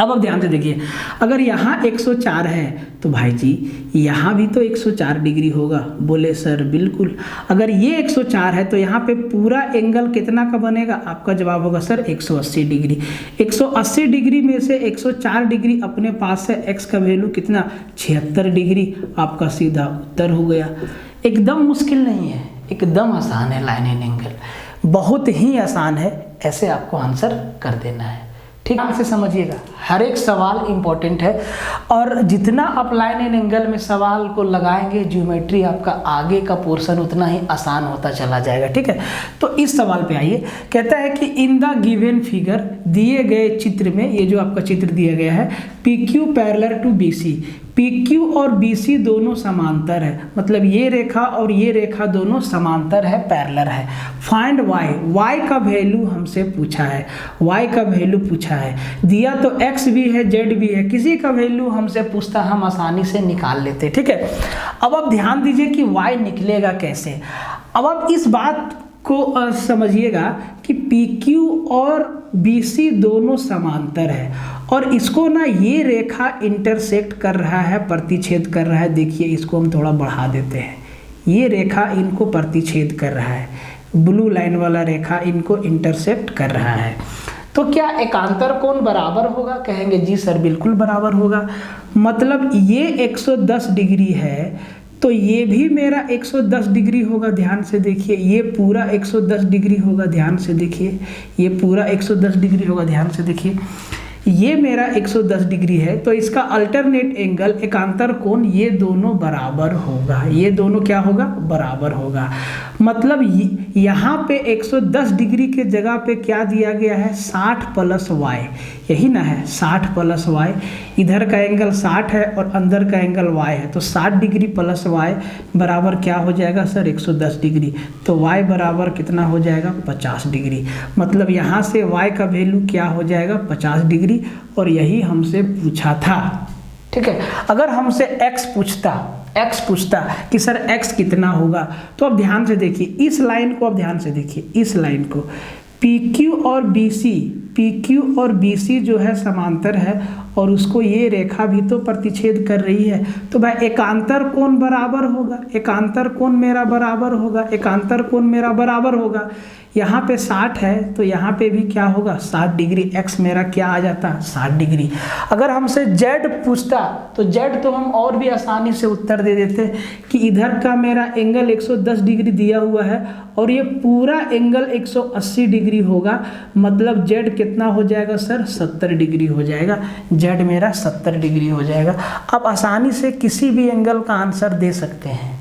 S1: अब आप ध्यान से देखिए, अगर यहाँ 104 है तो भाई जी यहाँ भी तो 104 डिग्री होगा। बोले सर बिल्कुल। अगर ये 104 है तो यहाँ पे पूरा एंगल कितना का बनेगा, आपका जवाब होगा सर 180 डिग्री। 180 डिग्री में से 104 डिग्री अपने पास है, x का वैल्यू कितना 76 डिग्री, आपका सीधा उत्तर हो गया। एकदम मुश्किल नहीं है, एकदम आसान है। लाइन एंड एंगल बहुत ही आसान है, ऐसे आपको आंसर कर देना है, ठीक से समझिएगा। हर एक सवाल इंपॉर्टेंट है और जितना आप लाइन एंड एंगल में सवाल को लगाएंगे, ज्योमेट्री आपका आगे का पोर्शन उतना ही आसान होता चला जाएगा, ठीक है। तो इस सवाल पे आइए, कहता है कि इन द गिवन फिगर, दिए गए चित्र में, ये जो आपका चित्र दिया गया है, PQ parallel to BC, PQ और BC दोनों समांतर है, मतलब ये रेखा और ये रेखा दोनों समांतर है, पैरेलल है। फाइंड y, y का वैल्यू हमसे पूछा है, y का वैल्यू पूछा है, दिया तो x भी है z भी है, किसी का वैल्यू हमसे पूछता हम आसानी से निकाल लेते, ठीक है। अब आप ध्यान दीजिए कि y निकलेगा कैसे। अब आप इस बात को समझिएगा कि PQ और BC दोनों समांतर है और इसको ना ये रेखा इंटरसेक्ट कर रहा है, प्रतिच्छेद कर रहा है। देखिए इसको हम थोड़ा बढ़ा देते हैं, ये रेखा इनको प्रतिच्छेद कर रहा है, ब्लू लाइन वाला रेखा इनको इंटरसेक्ट कर रहा है। तो क्या एकांतर कोण बराबर होगा, कहेंगे जी सर बिल्कुल बराबर होगा। मतलब ये 110 डिग्री है तो ये भी मेरा 110 डिग्री होगा। ध्यान से देखिए, ये पूरा 110 डिग्री होगा, ध्यान से देखिए, ये पूरा 110 डिग्री होगा, ध्यान से देखिए, ये मेरा 110 डिग्री है तो इसका अल्टरनेट एंगल, एकांतर कोण, ये दोनों बराबर होगा, ये दोनों क्या होगा बराबर होगा। मतलब यहाँ पे 110 डिग्री के जगह पे क्या दिया गया है 60 + y, यही ना है 60 + y, इधर का एंगल 60 है और अंदर का एंगल y है, तो 60 डिग्री + y बराबर क्या हो जाएगा सर 110 डिग्री। तो y बराबर कितना हो जाएगा 50 डिग्री। मतलब यहाँ से y का वैल्यू क्या हो जाएगा 50 डिग्री, और यही हमसे पूछा था, ठीक है। अगर हमसे x पूछता कि सर x कितना होगा, तो अब ध्यान से देखिए इस लाइन को, अब ध्यान से देखिए इस लाइन को, PQ और BC, PQ और BC जो है समांतर है और उसको ये रेखा भी तो प्रतिच्छेद कर रही है। तो भाई एकांतर कोण बराबर होगा, एकांतर कोण मेरा बराबर होगा, एकांतर कोण मेरा बराबर होगा। यहाँ पे 60 है तो यहाँ पे भी क्या होगा 60 डिग्री। x मेरा क्या आ जाता 60 डिग्री। अगर हमसे z पूछता तो z तो हम और भी आसानी से उत्तर दे देते कि इधर का मेरा एंगल 110 डिग्री दिया हुआ है और ये पूरा एंगल 180 डिग्री होगा, मतलब z कितना हो जाएगा सर 70 डिग्री हो जाएगा, z मेरा 70 डिग्री हो जाएगा। आप आसानी से किसी भी एंगल का आंसर दे सकते हैं,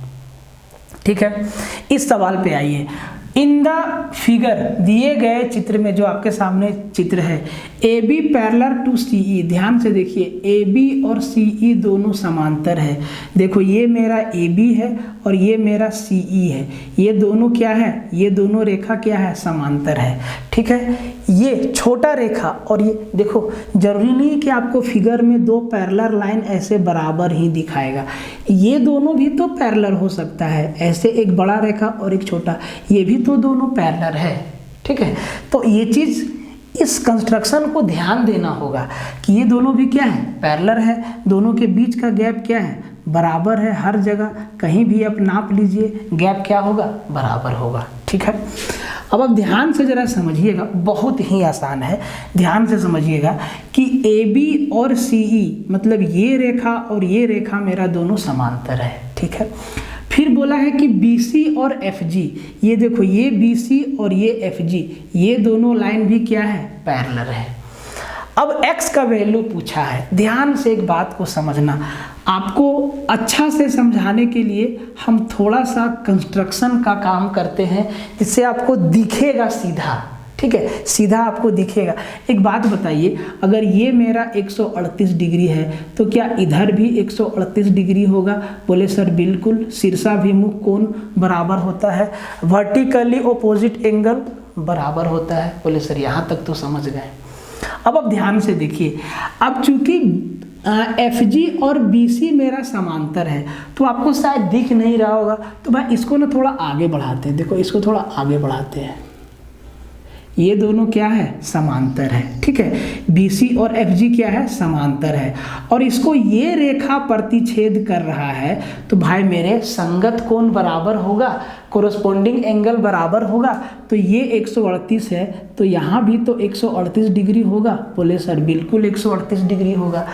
S1: ठीक है। इस सवाल पे आइए। इन द फिगर, दिए गए चित्र में, जो आपके सामने चित्र है, AB पैरेलल टू CE, ध्यान से देखिए AB और CE दोनों समांतर है। देखो ये मेरा AB है और ये मेरा CE है, ये दोनों क्या है, ये दोनों रेखा क्या है समांतर है, ठीक है। ये छोटा रेखा और ये देखो, जरूरी नहीं कि आपको फिगर में दो पैरेलल लाइन ऐसे बराबर ही दिखाएगा, ये दोनों भी तो पैरेलल हो सकता है, ऐसे एक बड़ा रेखा और एक छोटा, ये भी तो दोनों पैरेलल है, ठीक है। तो ये चीज़, इस कंस्ट्रक्शन को ध्यान देना होगा कि ये दोनों भी क्या है पैरेलल है, दोनों के बीच का गैप क्या है बराबर है। हर जगह कहीं भी आप नाप लीजिए गैप क्या होगा बराबर होगा, ठीक है। अब आप ध्यान से जरा समझिएगा, बहुत ही आसान है, ध्यान से समझिएगा कि AB और CE मतलब ये रेखा और ये रेखा मेरा दोनों समांतर है, ठीक है। फिर बोला है कि BC और FG, ये देखो ये BC और ये FG, ये दोनों लाइन भी क्या है पैरेलल है। अब x का वैल्यू पूछा है, ध्यान से एक बात को समझना, आपको अच्छा से समझाने के लिए हम थोड़ा सा कंस्ट्रक्शन का काम करते हैं जिससे आपको दिखेगा सीधा, ठीक है, सीधा आपको दिखेगा। एक बात बताइए, अगर ये मेरा 138 डिग्री है तो क्या इधर भी 138 डिग्री होगा? बोले सर बिल्कुल, शीर्षाभिमुख कोण बराबर होता है, वर्टिकली ऑपोजिट एंगल बराबर होता है। बोले सर यहाँ तक तो समझ गए। अब आप ध्यान से देखिए, अब चूंकि FG और BC मेरा समांतर है तो आपको शायद दिख नहीं रहा होगा, तो भाई इसको ना थोड़ा आगे बढ़ाते हैं। देखो इसको थोड़ा आगे बढ़ाते हैं, ये दोनों क्या है समांतर है, ठीक है। BC और FG क्या है समांतर है और इसको ये रेखा प्रतिच्छेद कर रहा है, तो भाई मेरे संगत कोण बराबर होगा, कोरस्पोंडिंग एंगल बराबर होगा। तो ये 138 है तो यहाँ भी तो 138 डिग्री होगा। बोले सर बिल्कुल 138 डिग्री होगा।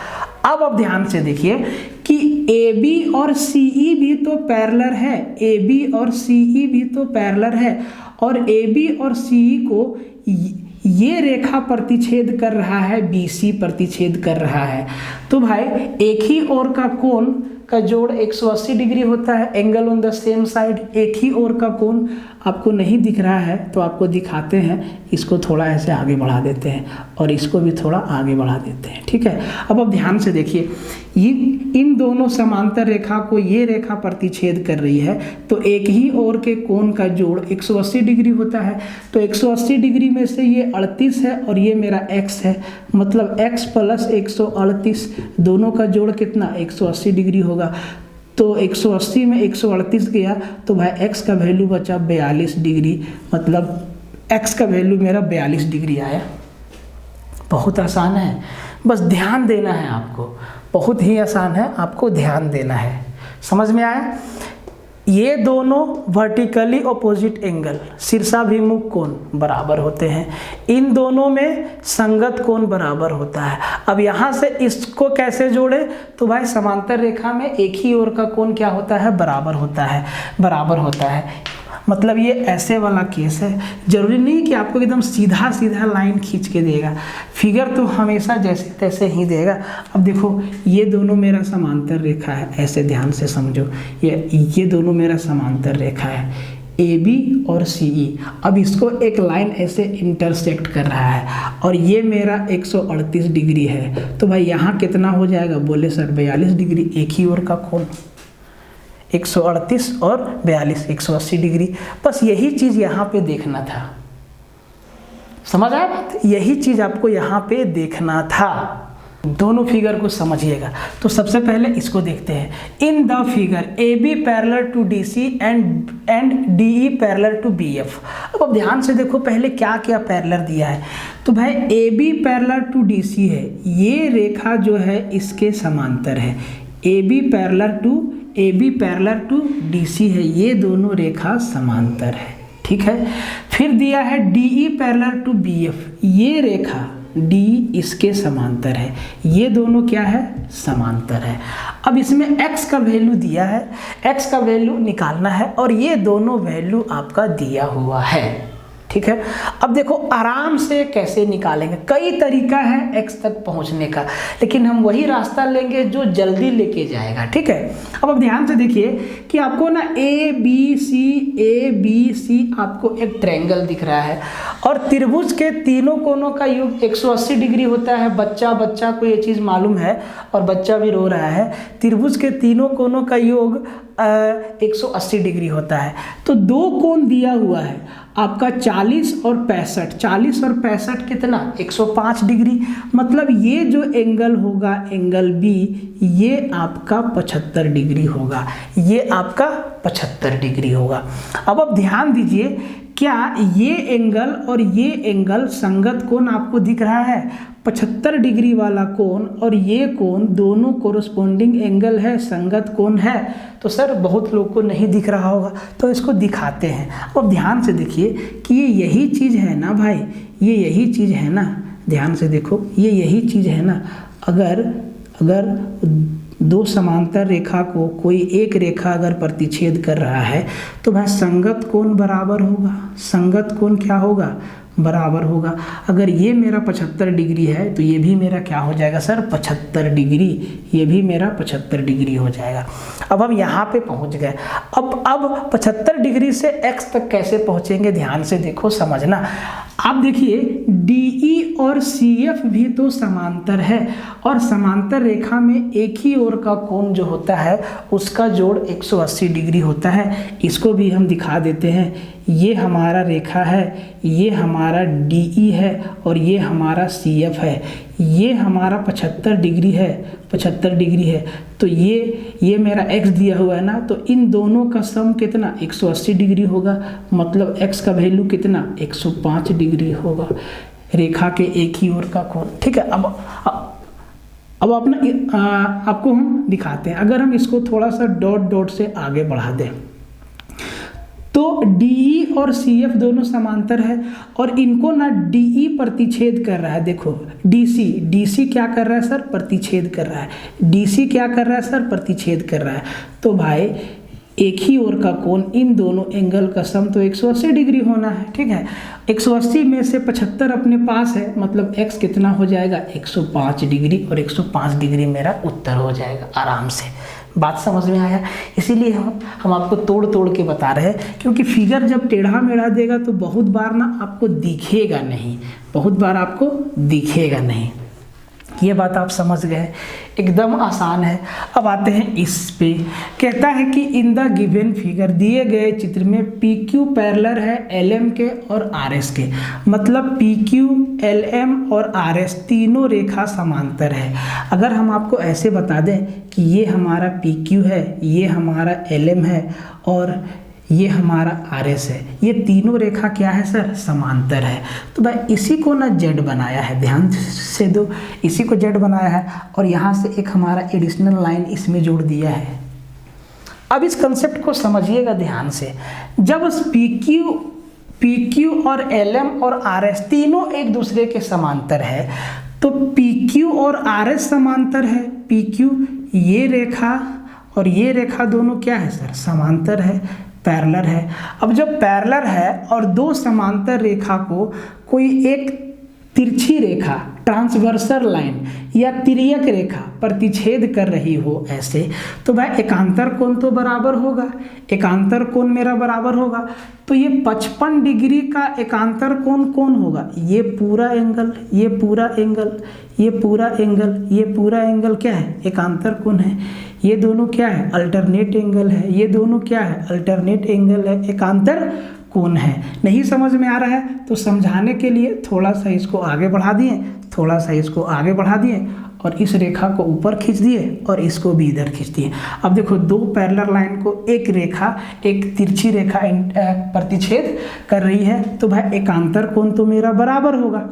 S1: अब आप ध्यान से देखिए कि AB और CE भी तो पैरेलल है, AB और CE भी तो पैरेलल है और AB और CE को ये रेखा प्रतिच्छेद कर रहा है, BC प्रतिच्छेद कर रहा है। तो भाई एक ही ओर का कोण का जोड़ 180 डिग्री होता है, angle on the same side. एक ही ओर का कोण आपको नहीं दिख रहा है तो आपको दिखाते हैं, इसको थोड़ा ऐसे आगे बढ़ा देते हैं और इसको भी थोड़ा आगे बढ़ा देते हैं, ठीक है। अब आप ध्यान से देखिए, ये इन दोनों समांतर रेखा को ये रेखा प्रतिच्छेद कर रही है, तो एक ही ओर के कोण का जोड़ 180 डिग्री होता है। तो 180 डिग्री में से ये 38 है और ये मेरा x है, मतलब x प्लस 138 दोनों का जोड़ कितना 180 डिग्री होगा। तो 180 में 138 गया तो भाई x का वैल्यू बचा 42 डिग्री, मतलब x का वैल्यू मेरा 42 डिग्री आया। बहुत आसान है, बस ध्यान देना है आपको, बहुत ही आसान है, आपको ध्यान देना है। समझ में आया? ये दोनों वर्टिकली ऑपोजिट एंगल शीर्षाभिमुख कोण बराबर होते हैं, इन दोनों में संगत कोण बराबर होता है। अब यहाँ से इसको कैसे जोड़े? तो भाई समांतर रेखा में एक ही ओर का कोण क्या होता है बराबर होता है, बराबर होता है। मतलब ये ऐसे वाला केस है, जरूरी नहीं कि आपको एकदम सीधा सीधा लाइन खींच के देगा, फिगर तो हमेशा जैसे तैसे ही देगा। अब देखो ये दोनों मेरा समांतर रेखा है, ऐसे ध्यान से समझो, ये दोनों मेरा समांतर रेखा है AB और CE। अब इसको एक लाइन ऐसे इंटरसेक्ट कर रहा है और ये मेरा 138 डिग्री है, तो भाई यहाँ कितना हो जाएगा? बोले सर 42 डिग्री, एक ही ओर का कोण 138 और 42 180 डिग्री। बस यही चीज़ यहाँ पे देखना था, समझ आया बात? यही चीज़ आपको यहाँ पे देखना था, दोनों फिगर को समझिएगा। तो सबसे पहले इसको देखते हैं। In the figure A B parallel to D C and D E parallel to B F. अब ध्यान से देखो पहले क्या क्या पैरेलल दिया है। तो भाई A B parallel to D C है, ये रेखा जो है इसके समांतर है। A B parallel to D C है, ये दोनों रेखा समांतर है, ठीक है। फिर दिया है D E parallel to B F, ये रेखा D इसके समांतर है, ये दोनों क्या है, समांतर है। अब इसमें x का वैल्यू दिया है, x का वैल्यू निकालना है और ये दोनों वैल्यू आपका दिया हुआ है, ठीक है। अब देखो आराम से कैसे निकालेंगे, कई तरीका है x तक पहुंचने का, लेकिन हम वही रास्ता लेंगे जो जल्दी लेके जाएगा, ठीक है। अब ध्यान से देखिए कि आपको ना ए बी सी आपको एक ट्रायंगल दिख रहा है और त्रिभुज के तीनों कोनों का योग 180 डिग्री होता है। बच्चा को ये चीज़ मालूम है और बच्चा भी रो रहा है। त्रिभुज के तीनों कोनों का योग 180 डिग्री होता है। तो दो कोण दिया हुआ है आपका 40 और 65 कितना, 105 डिग्री। मतलब ये जो एंगल होगा एंगल बी, ये आपका 75 डिग्री होगा, ये आपका 75 डिग्री होगा। अब आप ध्यान दीजिए, क्या ये एंगल और ये एंगल संगत कोण आपको दिख रहा है? 75 डिग्री वाला कोण और ये कोण दोनों कोरस्पोंडिंग एंगल है, संगत कोण है। तो सर बहुत लोग को नहीं दिख रहा होगा, तो इसको दिखाते हैं। अब ध्यान से देखिए कि ये यही चीज़ है ना भाई, ये यही चीज़ है ना, ध्यान से देखो ये यही चीज़ है ना। अगर दो समांतर रेखा को कोई एक रेखा अगर प्रतिच्छेद कर रहा है तो भाई संगत कोण बराबर होगा, संगत कोण क्या होगा, बराबर होगा। अगर ये मेरा 75 डिग्री है तो ये भी मेरा क्या हो जाएगा सर, 75 डिग्री, ये भी मेरा 75 डिग्री हो जाएगा। अब हम यहाँ पे पहुँच गए। अब 75 डिग्री से x तक कैसे पहुँचेंगे, ध्यान से देखो, समझना। आप देखिए DE और CF भी तो समांतर है और समांतर रेखा में एक ही ओर का कोण जो होता है उसका जोड़ 180 डिग्री होता है। इसको भी हम दिखा देते हैं। ये हमारा रेखा है, ये हमारा DE है और ये हमारा CF है। ये हमारा 75 डिग्री है, 75 डिग्री है। तो ये मेरा x दिया हुआ है ना, तो इन दोनों का सम कितना, 180 डिग्री होगा। मतलब x का वैल्यू कितना, 105 डिग्री होगा, रेखा के एक ही ओर का कोण, ठीक है। अब अपना आपको हम दिखाते हैं। अगर हम इसको थोड़ा सा डॉट से आगे बढ़ा दें तो DE और CF दोनों समांतर है और इनको ना DE प्रतिच्छेद कर रहा है। देखो DC क्या कर रहा है सर, प्रतिच्छेद कर रहा है। DC क्या कर रहा है सर, प्रतिच्छेद कर रहा है। तो भाई एक ही ओर का कोण, इन दोनों एंगल का सम तो 180 डिग्री होना है, ठीक है। 180 में से 75 अपने पास है, मतलब x कितना हो जाएगा, 105 डिग्री, और 105 डिग्री मेरा उत्तर हो जाएगा आराम से। बात समझ में आया? इसीलिए हम आपको तोड़ के बता रहे हैं, क्योंकि फिगर जब टेढ़ा मेढ़ा देगा तो बहुत बार ना आपको दिखेगा नहीं, बहुत बार आपको दिखेगा नहीं। ये बात आप समझ गए, एकदम आसान है। अब आते हैं इस पे। कहता है कि इन द गिवन फिगर, दिए गए चित्र में PQ पैरेलल है LM के और RS के। मतलब PQ, LM और RS तीनों रेखा समांतर है। अगर हम आपको ऐसे बता दें कि ये हमारा PQ है, ये हमारा LM है और ये हमारा RS है, ये तीनों रेखा क्या है सर, समांतर है। तो भाई इसी को ना Z बनाया है, ध्यान से दो, इसी को Z बनाया है और यहाँ से एक हमारा एडिशनल लाइन इसमें जोड़ दिया है। अब इस कंसेप्ट को समझिएगा ध्यान से। जब PQ और LM और RS तीनों एक दूसरे के समांतर है तो PQ और RS समांतर है। PQ ये रेखा और ये रेखा दोनों क्या है सर, समांतर है, पैरेलल है। अब जब पैरेलल है और दो समांतर रेखा को कोई एक तिरछी रेखा, ट्रांसवर्सल लाइन या तिर्यक रेखा प्रतिच्छेद कर रही हो ऐसे, तो भाई एकांतर कोण तो बराबर होगा, एकांतर कोण मेरा बराबर होगा। तो ये 55 डिग्री का एकांतर कोण कौन होगा, ये पूरा एंगल, ये पूरा एंगल, ये पूरा एंगल, ये पूरा एंगल क्या है, एकांतर कोण है। ये दोनों क्या है, अल्टरनेट एंगल है, ये दोनों क्या है, अल्टरनेट एंगल है, एकांतर कोण है। नहीं समझ में आ रहा है तो समझाने के लिए थोड़ा सा इसको आगे बढ़ा दिए, थोड़ा सा इसको आगे बढ़ा दिए और इस रेखा को ऊपर खींच दिए और इसको भी इधर खींच दिए। अब देखो दो पैरेलल लाइन को एक रेखा, एक तिरछी रेखा प्रतिच्छेद कर रही है, तो भाई एकांतर कोण तो मेरा बराबर होगा।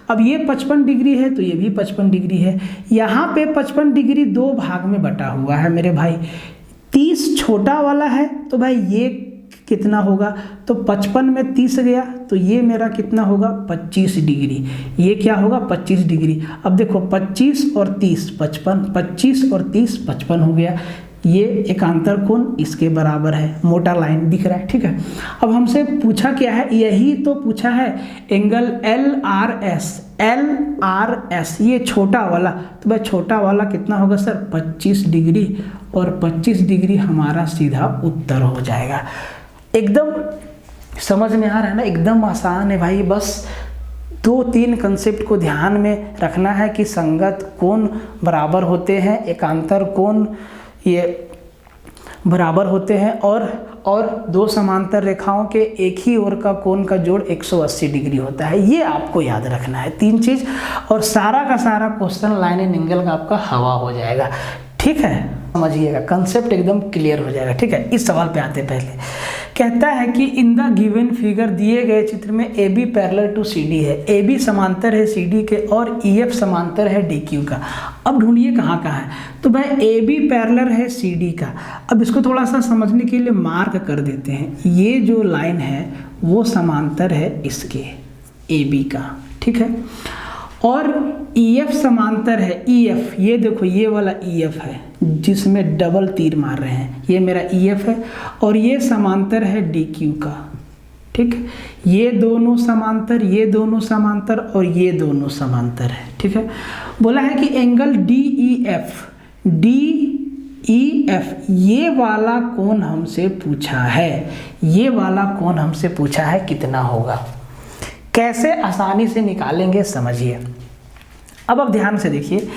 S1: अब ये 55 डिग्री है तो ये भी 55 डिग्री है। यहाँ पे 55 डिग्री दो भाग में बटा हुआ है मेरे भाई। 30 छोटा वाला है तो भाई ये कितना होगा, तो 55 में 30 गया तो ये मेरा कितना होगा 25 डिग्री, ये क्या होगा 25 डिग्री। अब देखो 25 और 30 55, 25 और 30 55 हो गया। ये एकांतर कोण इसके बराबर है, मोटा लाइन दिख रहा है, ठीक है। अब हमसे पूछा क्या है, यही तो पूछा है एंगल LRS, ये छोटा वाला, तो भाई छोटा वाला कितना होगा सर 25 डिग्री, और 25 डिग्री हमारा सीधा उत्तर हो जाएगा। एकदम समझ में आ रहा है ना, एकदम आसान है भाई। बस 2-3 कंसेप्ट को ध्यान में रखना है कि संगत कोण बराबर होते हैं, एकांतर कोण ये बराबर होते हैं, और दो समांतर रेखाओं के एक ही ओर का कोण का जोड़ 180 डिग्री होता है। ये आपको याद रखना है 3 चीज़, और सारा का सारा क्वेश्चन लाइन एंड एंगल का आपका हवा हो जाएगा, ठीक है। समझिएगा, कंसेप्ट एकदम क्लियर हो जाएगा, ठीक है। इस सवाल पे आते पहले कहता है कि इन द गिवन फिगर, दिए गए चित्र में AB पैरेलल टू CD है, AB समांतर है CD के और EF समांतर है DQ का। अब ढूंढिए कहाँ का है, तो भाई AB पैरेलल है CD का। अब इसको थोड़ा सा समझने के लिए मार्क कर देते हैं, ये जो लाइन है वो समांतर है इसके AB का, ठीक है। और EF समांतर है EF, ये देखो ये वाला EF है जिसमें डबल तीर मार रहे हैं, ये मेरा EF है, और ये समांतर है DQ का, ठीक। ये दोनों समांतर, ये दोनों समांतर और ये दोनों समांतर है, ठीक है। बोला है कि एंगल DEF ये वाला कोण हमसे पूछा है, ये वाला कोण हमसे पूछा है कितना होगा। कैसे आसानी से निकालेंगे समझिए। अब आप ध्यान से देखिए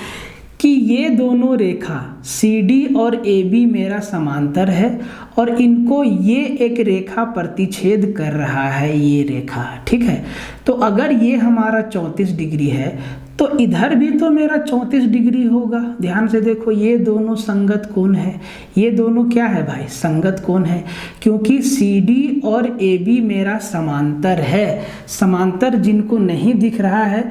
S1: कि ये दोनों रेखा CD और AB मेरा समांतर है, और इनको ये एक रेखा प्रतिच्छेद कर रहा है, ये रेखा, ठीक है। तो अगर ये हमारा 34 डिग्री है तो इधर भी तो मेरा 34 डिग्री होगा। ध्यान से देखो, ये दोनों संगत कोण है, ये दोनों क्या है भाई संगत कोण है, क्योंकि CD और AB मेरा समांतर है। समांतर जिनको नहीं दिख रहा है,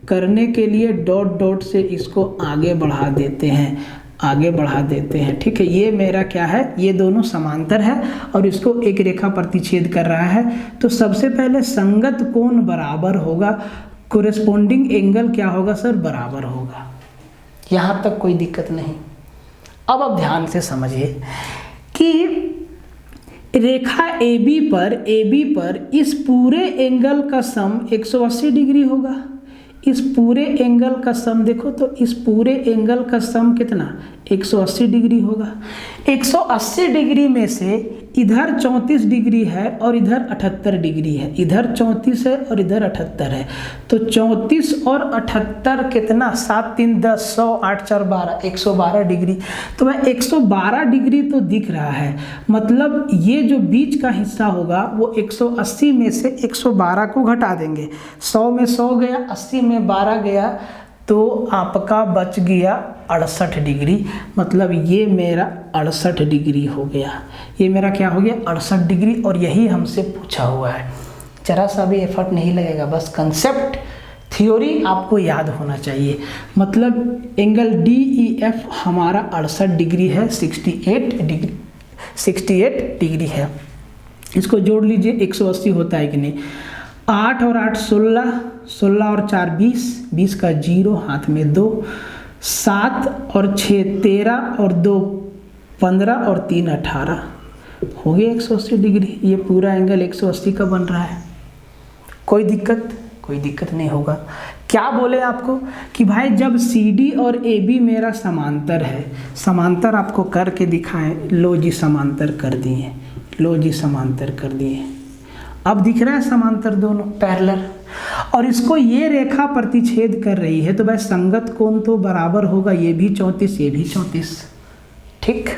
S1: करने के लिए डॉट डॉट से इसको आगे बढ़ा देते हैं, आगे बढ़ा देते हैं, ठीक है। ये मेरा क्या है, ये दोनों समांतर है और इसको एक रेखा प्रतिच्छेद कर रहा है। तो सबसे पहले संगत कोण बराबर होगा, कोरेस्पोंडिंग एंगल क्या होगा सर बराबर होगा। यहाँ तक कोई दिक्कत नहीं। अब आप ध्यान से समझिए कि रेखा AB पर इस पूरे एंगल का सम 180 डिग्री होगा। इस पूरे एंगल का सम देखो तो इस पूरे एंगल का सम कितना 180 डिग्री होगा। 180 डिग्री में से इधर 34 डिग्री है और इधर 78 डिग्री है, इधर 34 है और इधर 78 है। तो 34 और 78 कितना 7 3 10 100 8 4 12 112 डिग्री। तो भाई 112 डिग्री तो दिख रहा है, मतलब ये जो बीच का हिस्सा होगा वो 180 में से 112 को घटा देंगे। 100 में 100 गया, 80 में 12 गया, तो आपका बच गया 68 डिग्री। मतलब ये मेरा 68 डिग्री हो गया, ये मेरा क्या हो गया 68 डिग्री। और यही हमसे पूछा हुआ है, जरा सा भी एफर्ट नहीं लगेगा, बस कंसेप्ट थ्योरी आपको याद होना चाहिए। मतलब एंगल DEF हमारा 68 डिग्री है, 68 डिग्री है। इसको जोड़ लीजिए 180 होता है कि नहीं। 8 और 8 16, 16 और 4 20, 20 का 0 हाथ में 2, 7 और 6 13 और 2 15 और 3 18 हो गया 180 डिग्री। ये पूरा एंगल 180 का बन रहा है। कोई दिक्कत नहीं होगा। क्या बोले आपको कि भाई जब CD और AB मेरा समांतर है, समांतर आपको करके दिखाएं। लो जी समांतर कर दिए, लो जी समांतर कर दिए। अब दिख रहा है समांतर दोनों पैरेलल, और इसको ये रेखा प्रतिच्छेद कर रही है, तो भाई संगत कोण तो बराबर होगा, ये भी 34 ये भी 34, ठीक।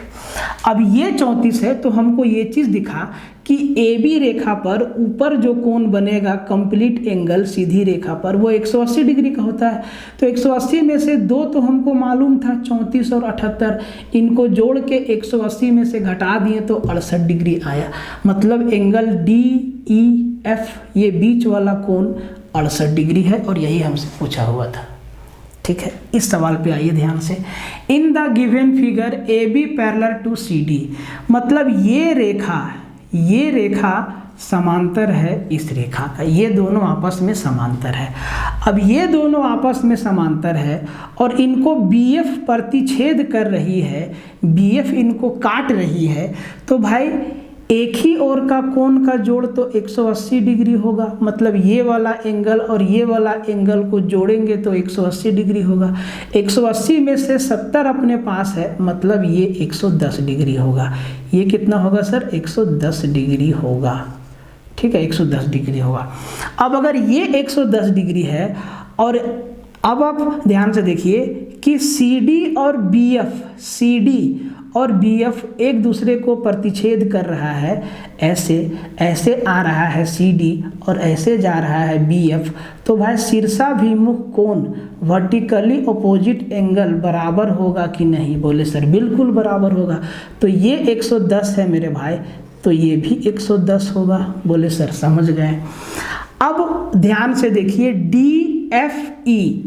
S1: अब ये 34 है तो हमको ये चीज़ दिखा कि कि ए बी रेखा पर ऊपर जो कोण बनेगा कंप्लीट एंगल सीधी रेखा पर वो 180 डिग्री का होता है। तो 180 में से दो तो हमको मालूम था 34 और 78, इनको जोड़ के 180 में से घटा दिए तो 68 डिग्री आया। मतलब एंगल DEF ये बीच वाला कोण 68 डिग्री है और यही हमसे पूछा हुआ था। ठीक है, इस सवाल पे आइए ध्यान से। In the given figure AB parallel to CD, मतलब ये रेखा समांतर है इस रेखा का, ये दोनों आपस में समांतर है। अब ये दोनों आपस में समांतर है और इनको BF प्रतिच्छेद कर रही है, BF इनको काट रही है। तो भाई एक ही ओर का कोण का जोड़ तो 180 डिग्री होगा, मतलब ये वाला एंगल और ये वाला एंगल को जोड़ेंगे तो 180 डिग्री होगा। 180 में से 70 अपने पास है, मतलब ये 110 डिग्री होगा। ये कितना होगा सर? 110 डिग्री होगा। ठीक है, 110 डिग्री होगा। अब अगर ये 110 डिग्री है और अब आप ध्यान से देखिए कि CD और BF एक दूसरे को प्रतिच्छेद कर रहा है, ऐसे आ रहा है CD और ऐसे जा रहा है BF। तो भाई शीर्षाभिमुख कोण वर्टिकली अपोजिट एंगल बराबर होगा कि नहीं? बोले सर बिल्कुल बराबर होगा। तो ये 110 है मेरे भाई, तो ये भी 110 होगा। बोले सर समझ गए। अब ध्यान से देखिए DFE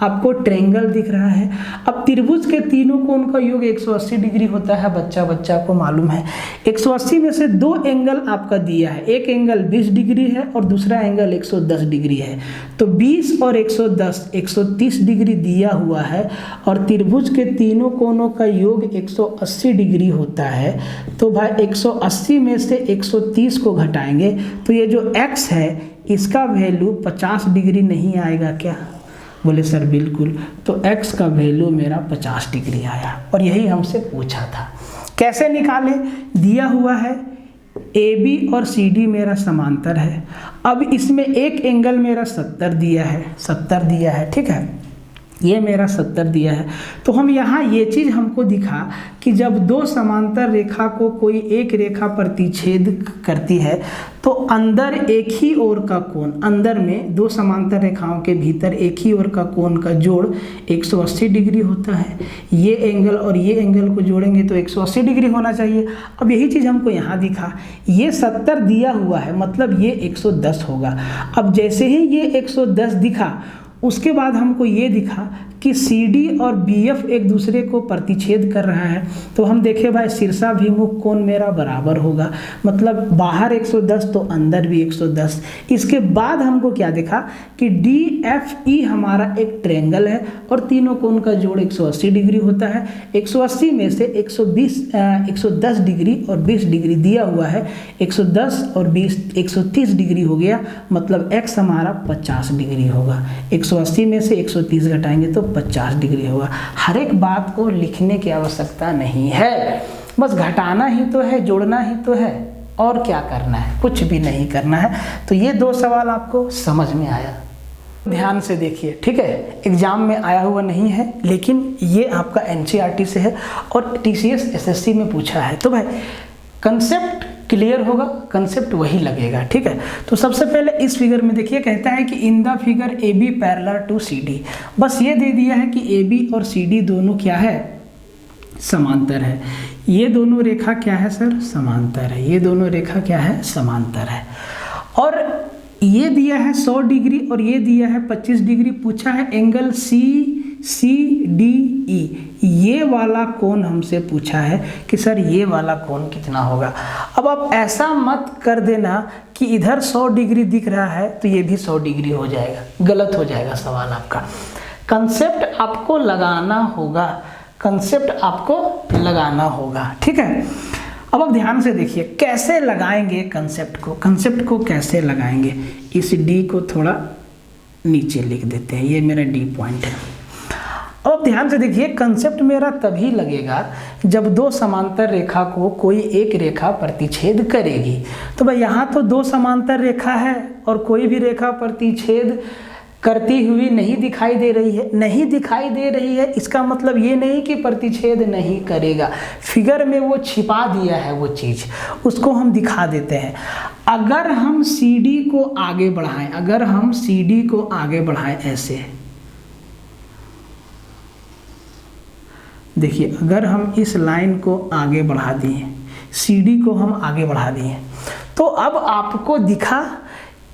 S1: आपको ट्रायंगल दिख रहा है। अब त्रिभुज के तीनों कोण का योग 180 डिग्री होता है, बच्चा को मालूम है। 180 में से दो एंगल आपका दिया है, एक एंगल 20 डिग्री है और दूसरा एंगल 110 डिग्री है। तो 20 और 110 130 डिग्री दिया हुआ है और त्रिभुज के तीनों कोणों का योग 180 डिग्री होता है। तो भाई 180 में से 130 को घटाएंगे तो ये जो x है इसका वैल्यू 50 डिग्री नहीं आएगा क्या? बोले सर बिल्कुल। तो x का वैल्यू मेरा 50 डिग्री आया और यही हमसे पूछा था। कैसे निकाले? दिया हुआ है AB और CD मेरा समांतर है। अब इसमें एक एंगल मेरा 70 दिया है, ठीक है, ये मेरा 70 दिया है। तो हम यहाँ ये चीज़ हमको दिखा कि जब दो समांतर रेखा को कोई एक रेखा प्रतिच्छेद करती है तो अंदर एक ही ओर का कोण, अंदर में दो समांतर रेखाओं के भीतर एक ही ओर का कोण का जोड़ 180 डिग्री होता है। ये एंगल और ये एंगल को जोड़ेंगे तो 180 डिग्री होना चाहिए। अब यही चीज़ हमको यहाँ दिखा, ये 70 दिया हुआ है, मतलब ये 110 होगा। अब जैसे ही ये 110 दिखा उसके बाद हमको ये दिखा कि CD और BF एक दूसरे को प्रतिच्छेद कर रहा है। तो हम देखे भाई शीर्षाभिमुख कोण मेरा बराबर होगा, मतलब बाहर 110 तो अंदर भी 110। इसके बाद हमको क्या देखा कि DFE हमारा एक ट्रायंगल है और तीनों कोण का जोड़ 180 डिग्री होता है। 180 में से 110 डिग्री और 20 डिग्री दिया हुआ है, 110 और 20 130 डिग्री हो गया, मतलब x हमारा 50 डिग्री होगा। 180 में से 130 घटाएंगे तो 50 डिग्री होगा। हर एक बात को लिखने की आवश्यकता नहीं है, बस घटाना ही तो है, जोड़ना ही तो है, और क्या करना है? कुछ भी नहीं करना है। तो ये दो सवाल आपको समझ में आया? ध्यान से देखिए, ठीक है, एग्जाम में आया हुआ नहीं है लेकिन ये आपका NCERT से है और TCS SSC में पूछा है। तो भाई कंसेप्ट क्लियर होगा, कंसेप्ट वही लगेगा, ठीक है। तो सबसे पहले इस फिगर में देखिए, कहता है कि in the figure AB parallel to CD। बस ये दे दिया है कि AB और CD दोनों क्या है? समांतर है। ये दोनों रेखा क्या है सर? समांतर है। ये दोनों रेखा क्या है? समांतर है। और ये दिया है 100 डिग्री और ये दिया है 25 डिग्री। पूछा है एंगल CCDE, ये वाला कोण हमसे पूछा है कि सर ये वाला कोण कितना होगा। अब आप ऐसा मत कर देना कि इधर 100 डिग्री दिख रहा है तो ये भी 100 डिग्री हो जाएगा, गलत हो जाएगा सवाल आपका। कंसेप्ट आपको लगाना होगा, कंसेप्ट आपको लगाना होगा, ठीक है। अब आप ध्यान से देखिए कैसे लगाएंगे कंसेप्ट को कैसे लगाएंगे। इस D को थोड़ा नीचे लिख देते हैं, ये मेरा D पॉइंट है। अब ध्यान से देखिए, कंसेप्ट मेरा तभी लगेगा जब दो समांतर रेखा को कोई एक रेखा प्रतिच्छेद करेगी। तो भाई यहाँ तो दो समांतर रेखा है और कोई भी रेखा प्रतिच्छेद करती हुई नहीं दिखाई दे रही है। नहीं दिखाई दे रही है इसका मतलब ये नहीं कि प्रतिच्छेद नहीं करेगा, फिगर में वो छिपा दिया है वो चीज़, उसको हम दिखा देते हैं। अगर हम CD को आगे बढ़ाएं, अगर हम CD को आगे बढ़ाएं ऐसे, देखिए अगर हम इस लाइन को आगे बढ़ा दिए, CD को हम आगे बढ़ा दिए, तो अब आपको दिखा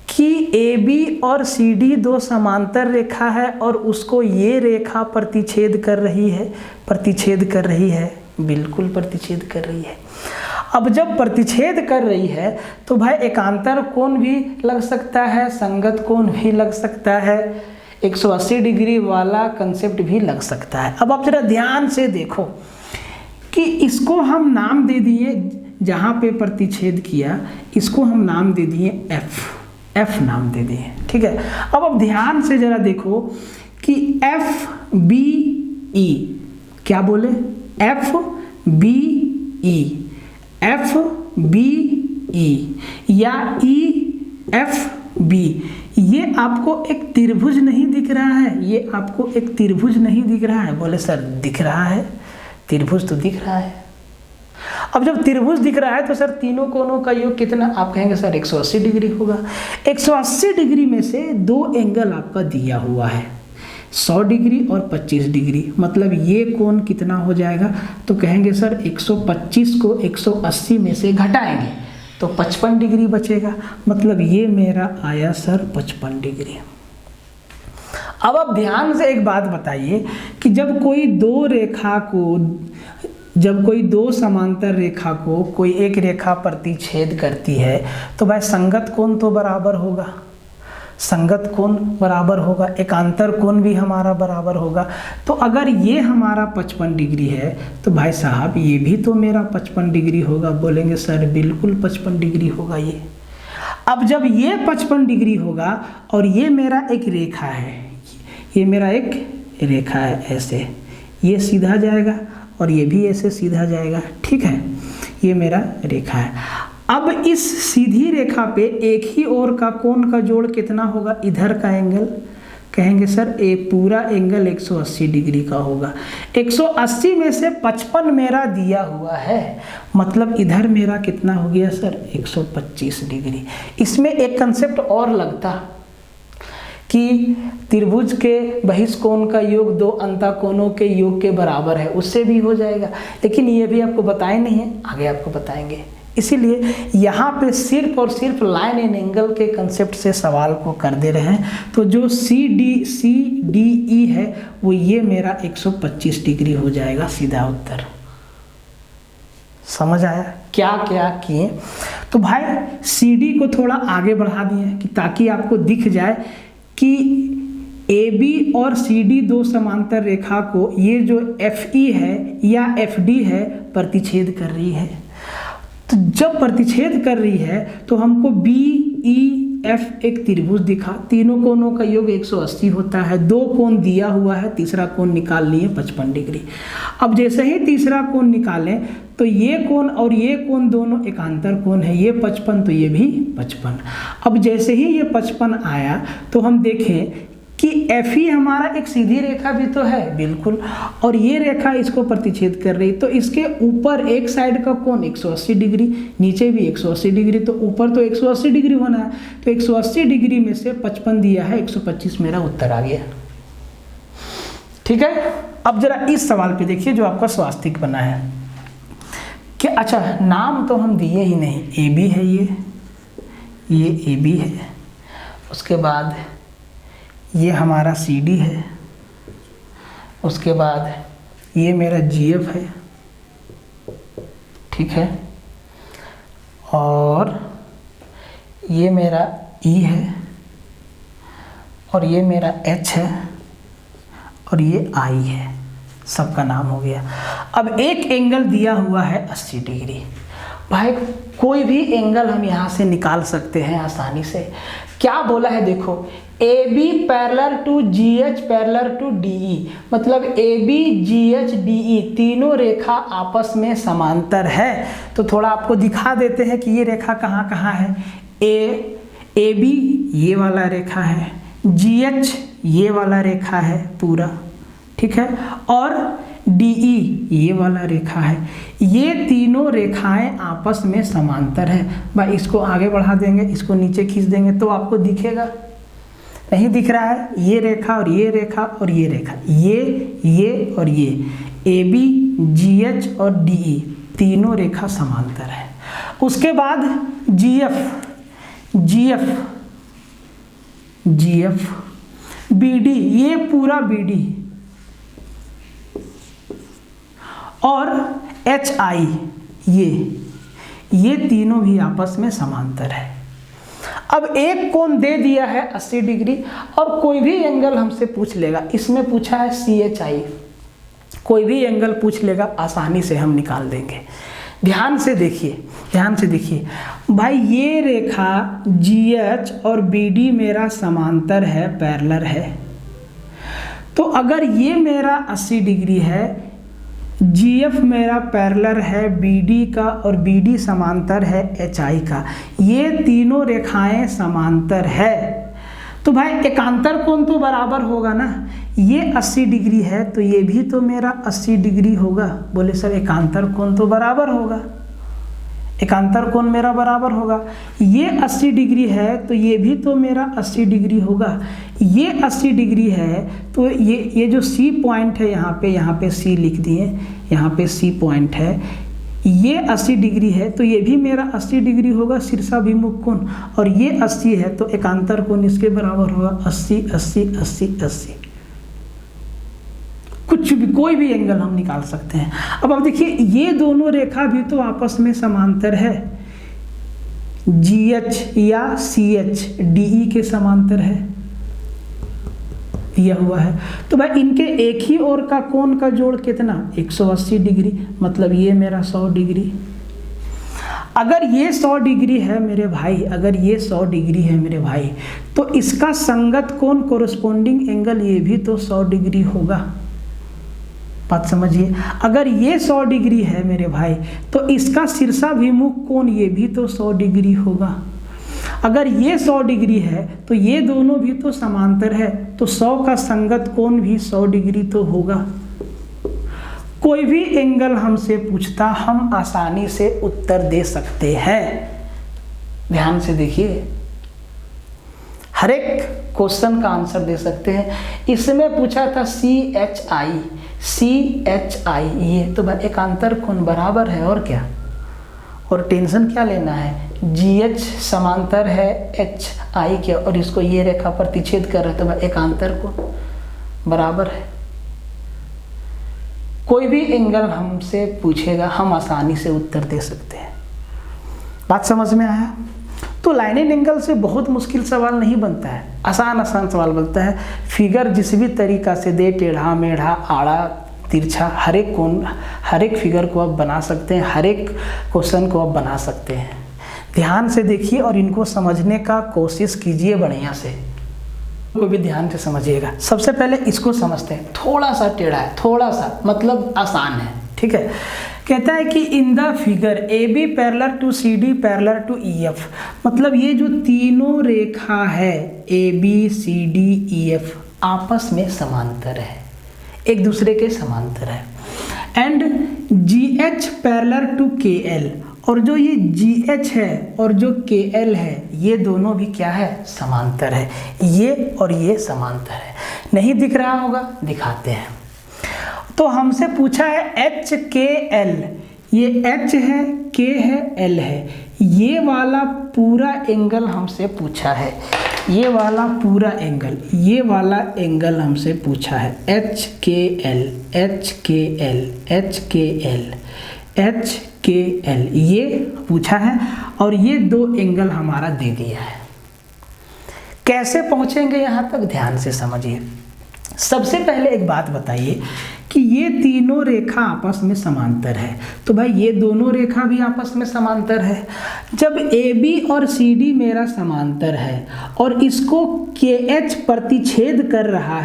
S1: कि AB और CD दो समांतर रेखा है और उसको ये रेखा प्रतिच्छेद कर रही है, प्रतिच्छेद कर रही है, बिल्कुल प्रतिच्छेद कर रही है। अब जब प्रतिच्छेद कर रही है तो भाई एकांतर कोण भी लग सकता है, संगत कोण भी लग सकता है, 180 डिग्री वाला कंसेप्ट भी लग सकता है। अब आप जरा ध्यान से देखो कि इसको हम नाम दे दिए, जहाँ पे प्रतिच्छेद किया इसको हम नाम दे दिए F नाम दे दिए, ठीक है। अब आप ध्यान से जरा देखो कि FBE, क्या बोले, FBE, FBE या EFB, ये आपको एक त्रिभुज नहीं दिख रहा है, ये आपको एक त्रिभुज नहीं दिख रहा है। बोले सर दिख रहा है, त्रिभुज तो दिख रहा है। अब जब त्रिभुज दिख रहा है तो सर तीनों कोणों का योग कितना, आप कहेंगे सर 180 डिग्री होगा। 180 डिग्री में से दो एंगल आपका दिया हुआ है, 100 डिग्री और 25 डिग्री, मतलब ये कोण कितना हो जाएगा, तो कहेंगे सर 125 को 180 में से घटाएंगे तो 55 डिग्री बचेगा, मतलब ये मेरा आया सर 55 डिग्री। अब आप ध्यान से एक बात बताइए कि जब कोई दो समांतर रेखा को कोई एक रेखा प्रतिच्छेद करती है तो भाई संगत कोण तो बराबर होगा, संगत कोण बराबर होगा, एकांतर कोण भी हमारा बराबर होगा। तो अगर ये हमारा 55 डिग्री है तो भाई साहब ये भी तो मेरा 55 डिग्री होगा। बोलेंगे सर बिल्कुल 55 डिग्री होगा ये। अब जब ये 55 डिग्री होगा और ये मेरा एक रेखा है, ये मेरा एक रेखा है ऐसे, ये सीधा जाएगा और ये भी ऐसे सीधा जाएगा, ठीक है, ये मेरा रेखा है। अब इस सीधी रेखा पे एक ही ओर का कोण का जोड़ कितना होगा, इधर का एंगल, कहेंगे सर ये पूरा एंगल 180 डिग्री का होगा। 180 में से 55 मेरा दिया हुआ है, मतलब इधर मेरा कितना हो गया सर 125 डिग्री। इसमें एक कंसेप्ट और लगता कि त्रिभुज के बहिष्कोण का योग दो अंतःकोणों के योग के बराबर है, उससे भी हो जाएगा, लेकिन ये भी आपको बताए नहीं है, आगे आपको बताएंगे। इसीलिए यहाँ पे सिर्फ और सिर्फ लाइन एंड एंगल के कंसेप्ट से सवाल को कर दे रहे हैं। तो जो CDE है वो ये मेरा 125 डिग्री हो जाएगा, सीधा उत्तर। समझ आया क्या क्या किए? तो भाई CD को थोड़ा आगे बढ़ा दिए कि ताकि आपको दिख जाए कि AB और CD दो समांतर रेखा को ये जो FE है या FD है प्रतिच्छेद कर रही है। तो जब प्रतिच्छेद कर रही है तो हमको BEF एक त्रिभुज दिखा, तीनों कोणों का योग 180 होता है, दो कोण दिया हुआ है, तीसरा कोण निकाल लिए 55 डिग्री। अब जैसे ही तीसरा कोण निकालें तो ये कोण और ये कोण दोनों एकांतर कोण है, ये 55 तो ये भी 55। अब जैसे ही ये 55 आया तो हम देखें कि FE हमारा एक सीधी रेखा भी तो है, बिल्कुल, और ये रेखा इसको प्रतिच्छेद कर रही, तो इसके ऊपर एक साइड का कोण 180 डिग्री, नीचे भी 180 डिग्री, तो ऊपर तो 180 डिग्री होना है, तो 180 डिग्री में से 55 दिया है, 125 मेरा उत्तर आ गया। ठीक है, अब जरा इस सवाल पे देखिए जो आपका स्वास्तिक बना है कि अच्छा नाम तो हम दिए ही नहीं, AB है ये AB है, उसके बाद ये हमारा CD है, उसके बाद ये मेरा GF है, ठीक है, और ये मेरा E है, और ये मेरा H है, और ये I है, सबका नाम हो गया। अब एक एंगल दिया हुआ है 80 डिग्री। भाई कोई भी एंगल हम यहाँ से निकाल सकते हैं आसानी से। क्या बोला है देखो, AB parallel to GH parallel to DE, मतलब AB GH DE तीनों रेखा आपस में समांतर है। तो थोड़ा आपको दिखा देते हैं कि ये रेखा कहाँ कहाँ है। AB ये वाला रेखा है, GH ये वाला रेखा है पूरा, ठीक है, और DE ये वाला रेखा है। ये तीनों रेखाएं आपस में समांतर है। भाई इसको आगे बढ़ा देंगे, इसको नीचे खींच देंगे तो आपको दिखेगा, नहीं दिख रहा है? ये रेखा और ये रेखा और ये रेखा, ये और ये AB, GH और DE तीनों रेखा समांतर है। उसके बाद GF, BD ये पूरा BD और HI ये तीनों भी आपस में समांतर है। अब एक कोण दे दिया है 80 डिग्री और कोई भी एंगल हमसे पूछ लेगा, इसमें पूछा है CHI, कोई भी एंगल पूछ लेगा आसानी से हम निकाल देंगे। ध्यान से देखिए भाई, ये रेखा GH और BD मेरा समांतर है, पैरेलल है। तो अगर ये मेरा 80 डिग्री है, GF मेरा पैरेलल है BD का और BD समांतर है HI का, ये तीनों रेखाएं समांतर है, तो भाई एकांतर कोण तो बराबर होगा ना। ये 80 डिग्री है तो ये भी तो मेरा 80 डिग्री होगा। बोले सर एकांतर कोण तो बराबर होगा, एकांतर कोण मेरा बराबर होगा। ये 80 डिग्री है तो ये भी तो मेरा 80 डिग्री होगा। ये 80 डिग्री है तो ये जो C पॉइंट है यहाँ पे C लिख दिए, यहाँ पे C पॉइंट है, ये 80 डिग्री है तो ये भी मेरा 80 डिग्री होगा शीर्षाभिमुख कोण, और ये 80 है तो एकांतर कोण इसके बराबर होगा 80 80 80 80। कुछ भी कोई भी एंगल हम निकाल सकते हैं। अब आप देखिए ये दोनों रेखा भी तो आपस में समांतर है, GH या CH DE के समांतर है, दिया हुआ है। तो भाई इनके एक ही ओर का कोण का जोड़ कितना, 180 डिग्री, मतलब ये मेरा 100 डिग्री। अगर ये 100 डिग्री है मेरे भाई, अगर ये 100 डिग्री है मेरे भाई, तो इसका संगत कोण कोरस्पोंडिंग एंगल ये भी तो 100 डिग्री होगा। बात समझिए, अगर ये 100 डिग्री है मेरे भाई तो इसका शीर्षाभिमुख कोण ये भी तो 100 डिग्री होगा। अगर ये 100 डिग्री है तो ये दोनों भी तो समांतर है, तो 100 का संगत कोण भी 100 डिग्री तो होगा। कोई भी एंगल हमसे पूछता हम आसानी से उत्तर दे सकते हैं। ध्यान से देखिए, हर एक क्वेश्चन का आंसर दे सकते हैं। इसमें पूछा था CHI ये तो भाई एकांतर कोण बराबर है और क्या, और टेंशन क्या लेना है। GH समांतर है HI के और इसको ये रेखा प्रतिच्छेद कर रहा है तो भाई एकांतर कोण बराबर है। कोई भी एंगल हमसे पूछेगा हम आसानी से उत्तर दे सकते हैं। बात समझ में आया? तो लाइनिंग एंगल से बहुत मुश्किल सवाल नहीं बनता है, आसान सवाल बनता है। फिगर जिस भी तरीका से दे, टेढ़ा मेढ़ा आड़ा तिरछा, हर एक कोण हर एक फिगर को आप बना सकते हैं, हर एक क्वेश्चन को आप बना सकते हैं। ध्यान से देखिए और इनको समझने का कोशिश कीजिए बढ़िया से, कोई भी ध्यान से समझिएगा। सबसे पहले इसको समझते हैं, थोड़ा सा टेढ़ा है, थोड़ा सा मतलब आसान है, ठीक है। कहता है कि in the figure AB parallel to CD parallel to EF, मतलब ये जो तीनों रेखा है AB CD EF आपस में समांतर है, एक दूसरे के समांतर है। And GH parallel to KL, और जो ये GH है और जो KL है ये दोनों भी क्या है, समांतर है। ये और ये समांतर है। नहीं दिख रहा होगा, दिखाते हैं। तो हमसे पूछा है HKL, ये H है, K है, L है, ये वाला पूरा एंगल हमसे पूछा है, ये वाला पूरा एंगल, ये वाला एंगल हमसे पूछा है। HKL HKL HKL HKL ये पूछा है और ये दो एंगल हमारा दे दिया है। कैसे पहुंचेंगे यहाँ तक, ध्यान से समझिए। सबसे पहले एक बात बताइए कि ये तीनों रेखा आपस में समांतर है, तो भाई ये दोनों रेखा भी आपस में समांतर है। जब AB और CD मेरा समांतर है और इसको KH प्रतिच्छेद कर रहा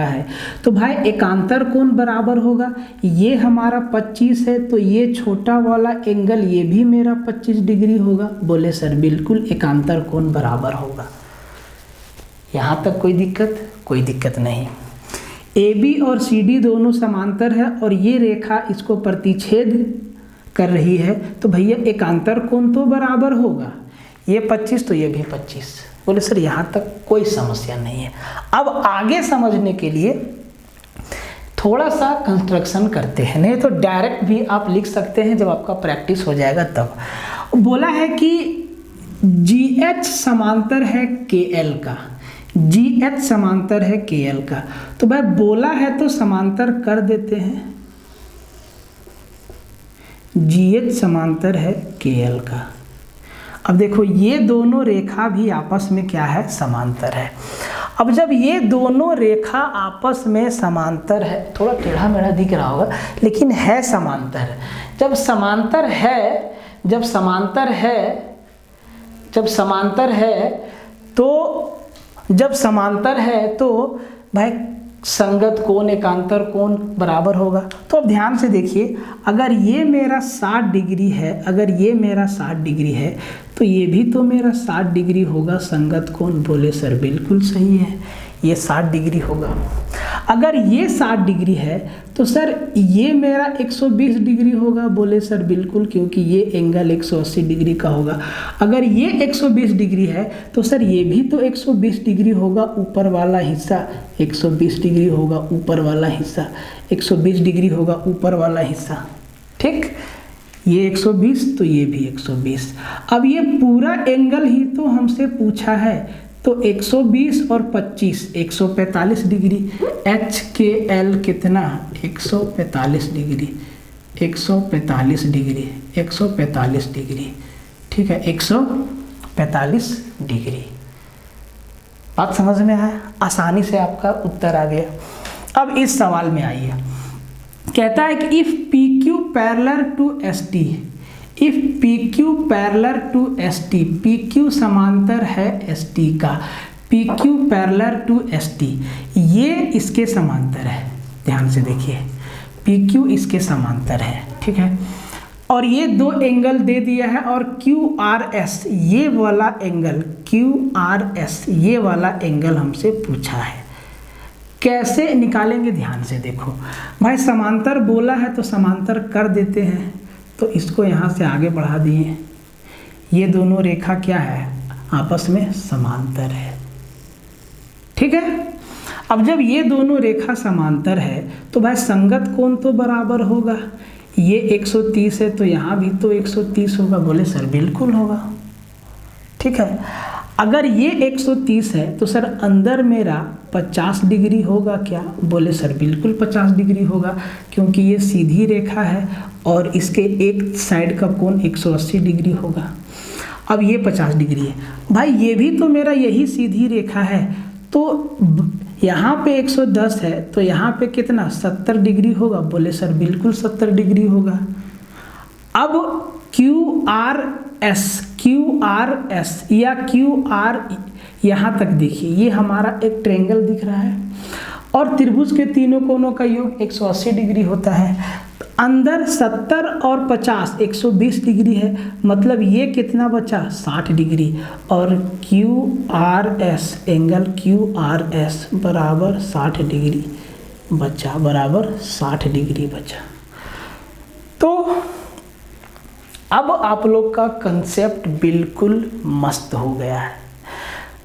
S1: है, तो भाई एकांतर कोण बराबर होगा। ये हमारा 25 है तो ये छोटा वाला एंगल ये भी मेरा 25 डिग्री होगा। बोले सर बिल्कुल एकांतर कोण बराबर होगा। यहाँ तक कोई दिक्कत नहीं। AB और CD दोनों समांतर है और ये रेखा इसको प्रतिच्छेद कर रही है, तो भैया एकांतर कोण तो बराबर होगा। ये 25 तो ये भी 25। बोले सर यहाँ तक कोई समस्या नहीं है। अब आगे समझने के लिए थोड़ा सा कंस्ट्रक्शन करते हैं, नहीं तो डायरेक्ट भी आप लिख सकते हैं जब आपका प्रैक्टिस हो जाएगा तब। बोला है कि GH समांतर है KL का, GH समांतर है KL का, तो भाई बोला है तो समांतर कर देते हैं। GH समांतर है KL का। अब देखो ये दोनों रेखा भी आपस में क्या है, समांतर है। अब जब ये दोनों रेखा आपस में समांतर है, थोड़ा टेढ़ा मेढ़ा दिख रहा होगा लेकिन है समांतर। जब समांतर है तो भाई संगत कोण एकांतर कोण बराबर होगा। तो अब ध्यान से देखिए, अगर ये मेरा 60 डिग्री है, तो ये भी तो मेरा 60 डिग्री होगा संगत कोण। बोले सर बिल्कुल सही है, ये 60 डिग्री होगा। अगर ये 60 डिग्री है तो सर ये मेरा 120 डिग्री होगा। बोले सर बिल्कुल, क्योंकि ये एंगल 180 डिग्री का होगा। अगर ये 120 डिग्री है तो सर ये भी तो 120 डिग्री होगा, ऊपर वाला हिस्सा 120 डिग्री होगा, ऊपर वाला हिस्सा 120 डिग्री होगा, ऊपर वाला हिस्सा। ठीक, ये 120 तो ये भी 120। अब ये पूरा एंगल ही तो हमसे पूछा है, तो 120 और 25 145 डिग्री। HKL कितना, 145 डिग्री, 145 डिग्री, 145 डिग्री। ठीक है, 145 डिग्री। बात समझ में आया, आसानी से आपका उत्तर आ गया। अब इस सवाल में आइए, कहता है कि if PQ parallel to ST, if PQ parallel to ST, PQ समांतर है ST का, PQ पैरेलल टू ST, ये इसके समांतर है। ध्यान से देखिए, PQ इसके समांतर है, ठीक है। और ये दो एंगल दे दिया है, और QRS ये वाला एंगल, QRS ये वाला एंगल हमसे पूछा है। कैसे निकालेंगे, ध्यान से देखो भाई। समांतर बोला है तो समांतर कर देते हैं, तो इसको यहाँ से आगे बढ़ा दिए। ये दोनों रेखा क्या है, आपस में समांतर है, ठीक है। अब जब ये दोनों रेखा समांतर है तो भाई संगत कोण तो बराबर होगा। ये 130 है तो यहाँ भी तो 130 होगा। बोले सर बिल्कुल होगा, ठीक है। अगर ये 130 है तो सर अंदर मेरा 50 डिग्री होगा क्या। बोले सर बिल्कुल 50 डिग्री होगा, क्योंकि ये सीधी रेखा है और इसके एक साइड का कोण 180 डिग्री होगा। अब ये 50 डिग्री है भाई, ये भी तो मेरा यही सीधी रेखा है, तो यहाँ पे 110 है तो यहाँ पे कितना 70 डिग्री होगा। बोले सर बिल्कुल 70 डिग्री होगा। अब QRS या QR यहाँ तक देखिए, ये हमारा एक ट्रायंगल दिख रहा है और त्रिभुज के तीनों कोणों का योग 180 डिग्री होता है। अंदर 70 और 50 120 डिग्री है, मतलब ये कितना बचा 60 डिग्री। और QRS एंगल QRS बराबर 60 डिग्री बचा, बराबर 60 डिग्री बचा। तो अब आप लोग का कंसेप्ट बिल्कुल मस्त हो गया है।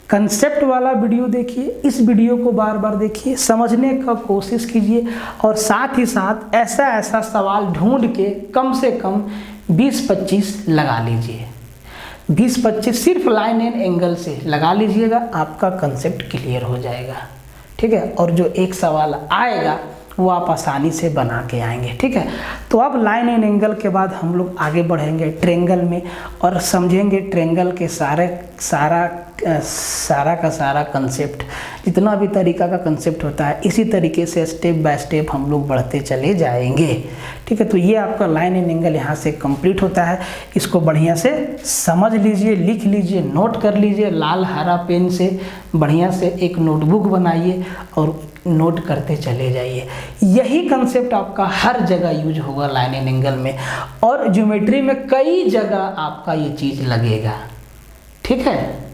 S1: कंसेप्ट वाला वीडियो देखिए, इस वीडियो को बार बार देखिए, समझने का कोशिश कीजिए, और साथ ही साथ ऐसा ऐसा सवाल ढूंढ के कम से कम 20-25 लगा लीजिए। 20-25 सिर्फ लाइन एंड एंगल से लगा लीजिएगा, आपका कंसेप्ट क्लियर हो जाएगा, ठीक है। और जो एक सवाल आएगा वो आप आसानी से बना के आएंगे, ठीक है। तो अब लाइन एंड एंगल के बाद हम लोग आगे बढ़ेंगे ट्रायंगल में, और समझेंगे ट्रायंगल के सारा का सारा कंसेप्ट, जितना भी तरीका का कंसेप्ट होता है, इसी तरीके से स्टेप बाय स्टेप हम लोग बढ़ते चले जाएंगे, ठीक है। तो ये आपका लाइन एंड एंगल यहाँ से कंप्लीट होता है। इसको बढ़िया से समझ लीजिए, लिख लीजिए, नोट कर लीजिए, लाल हरा पेन से बढ़िया से एक नोटबुक बनाइए और नोट करते चले जाइए। यही कंसेप्ट आपका हर जगह यूज होगा लाइन एंड एंगल में, और ज्योमेट्री में कई जगह आपका ये चीज़ लगेगा, ठीक है।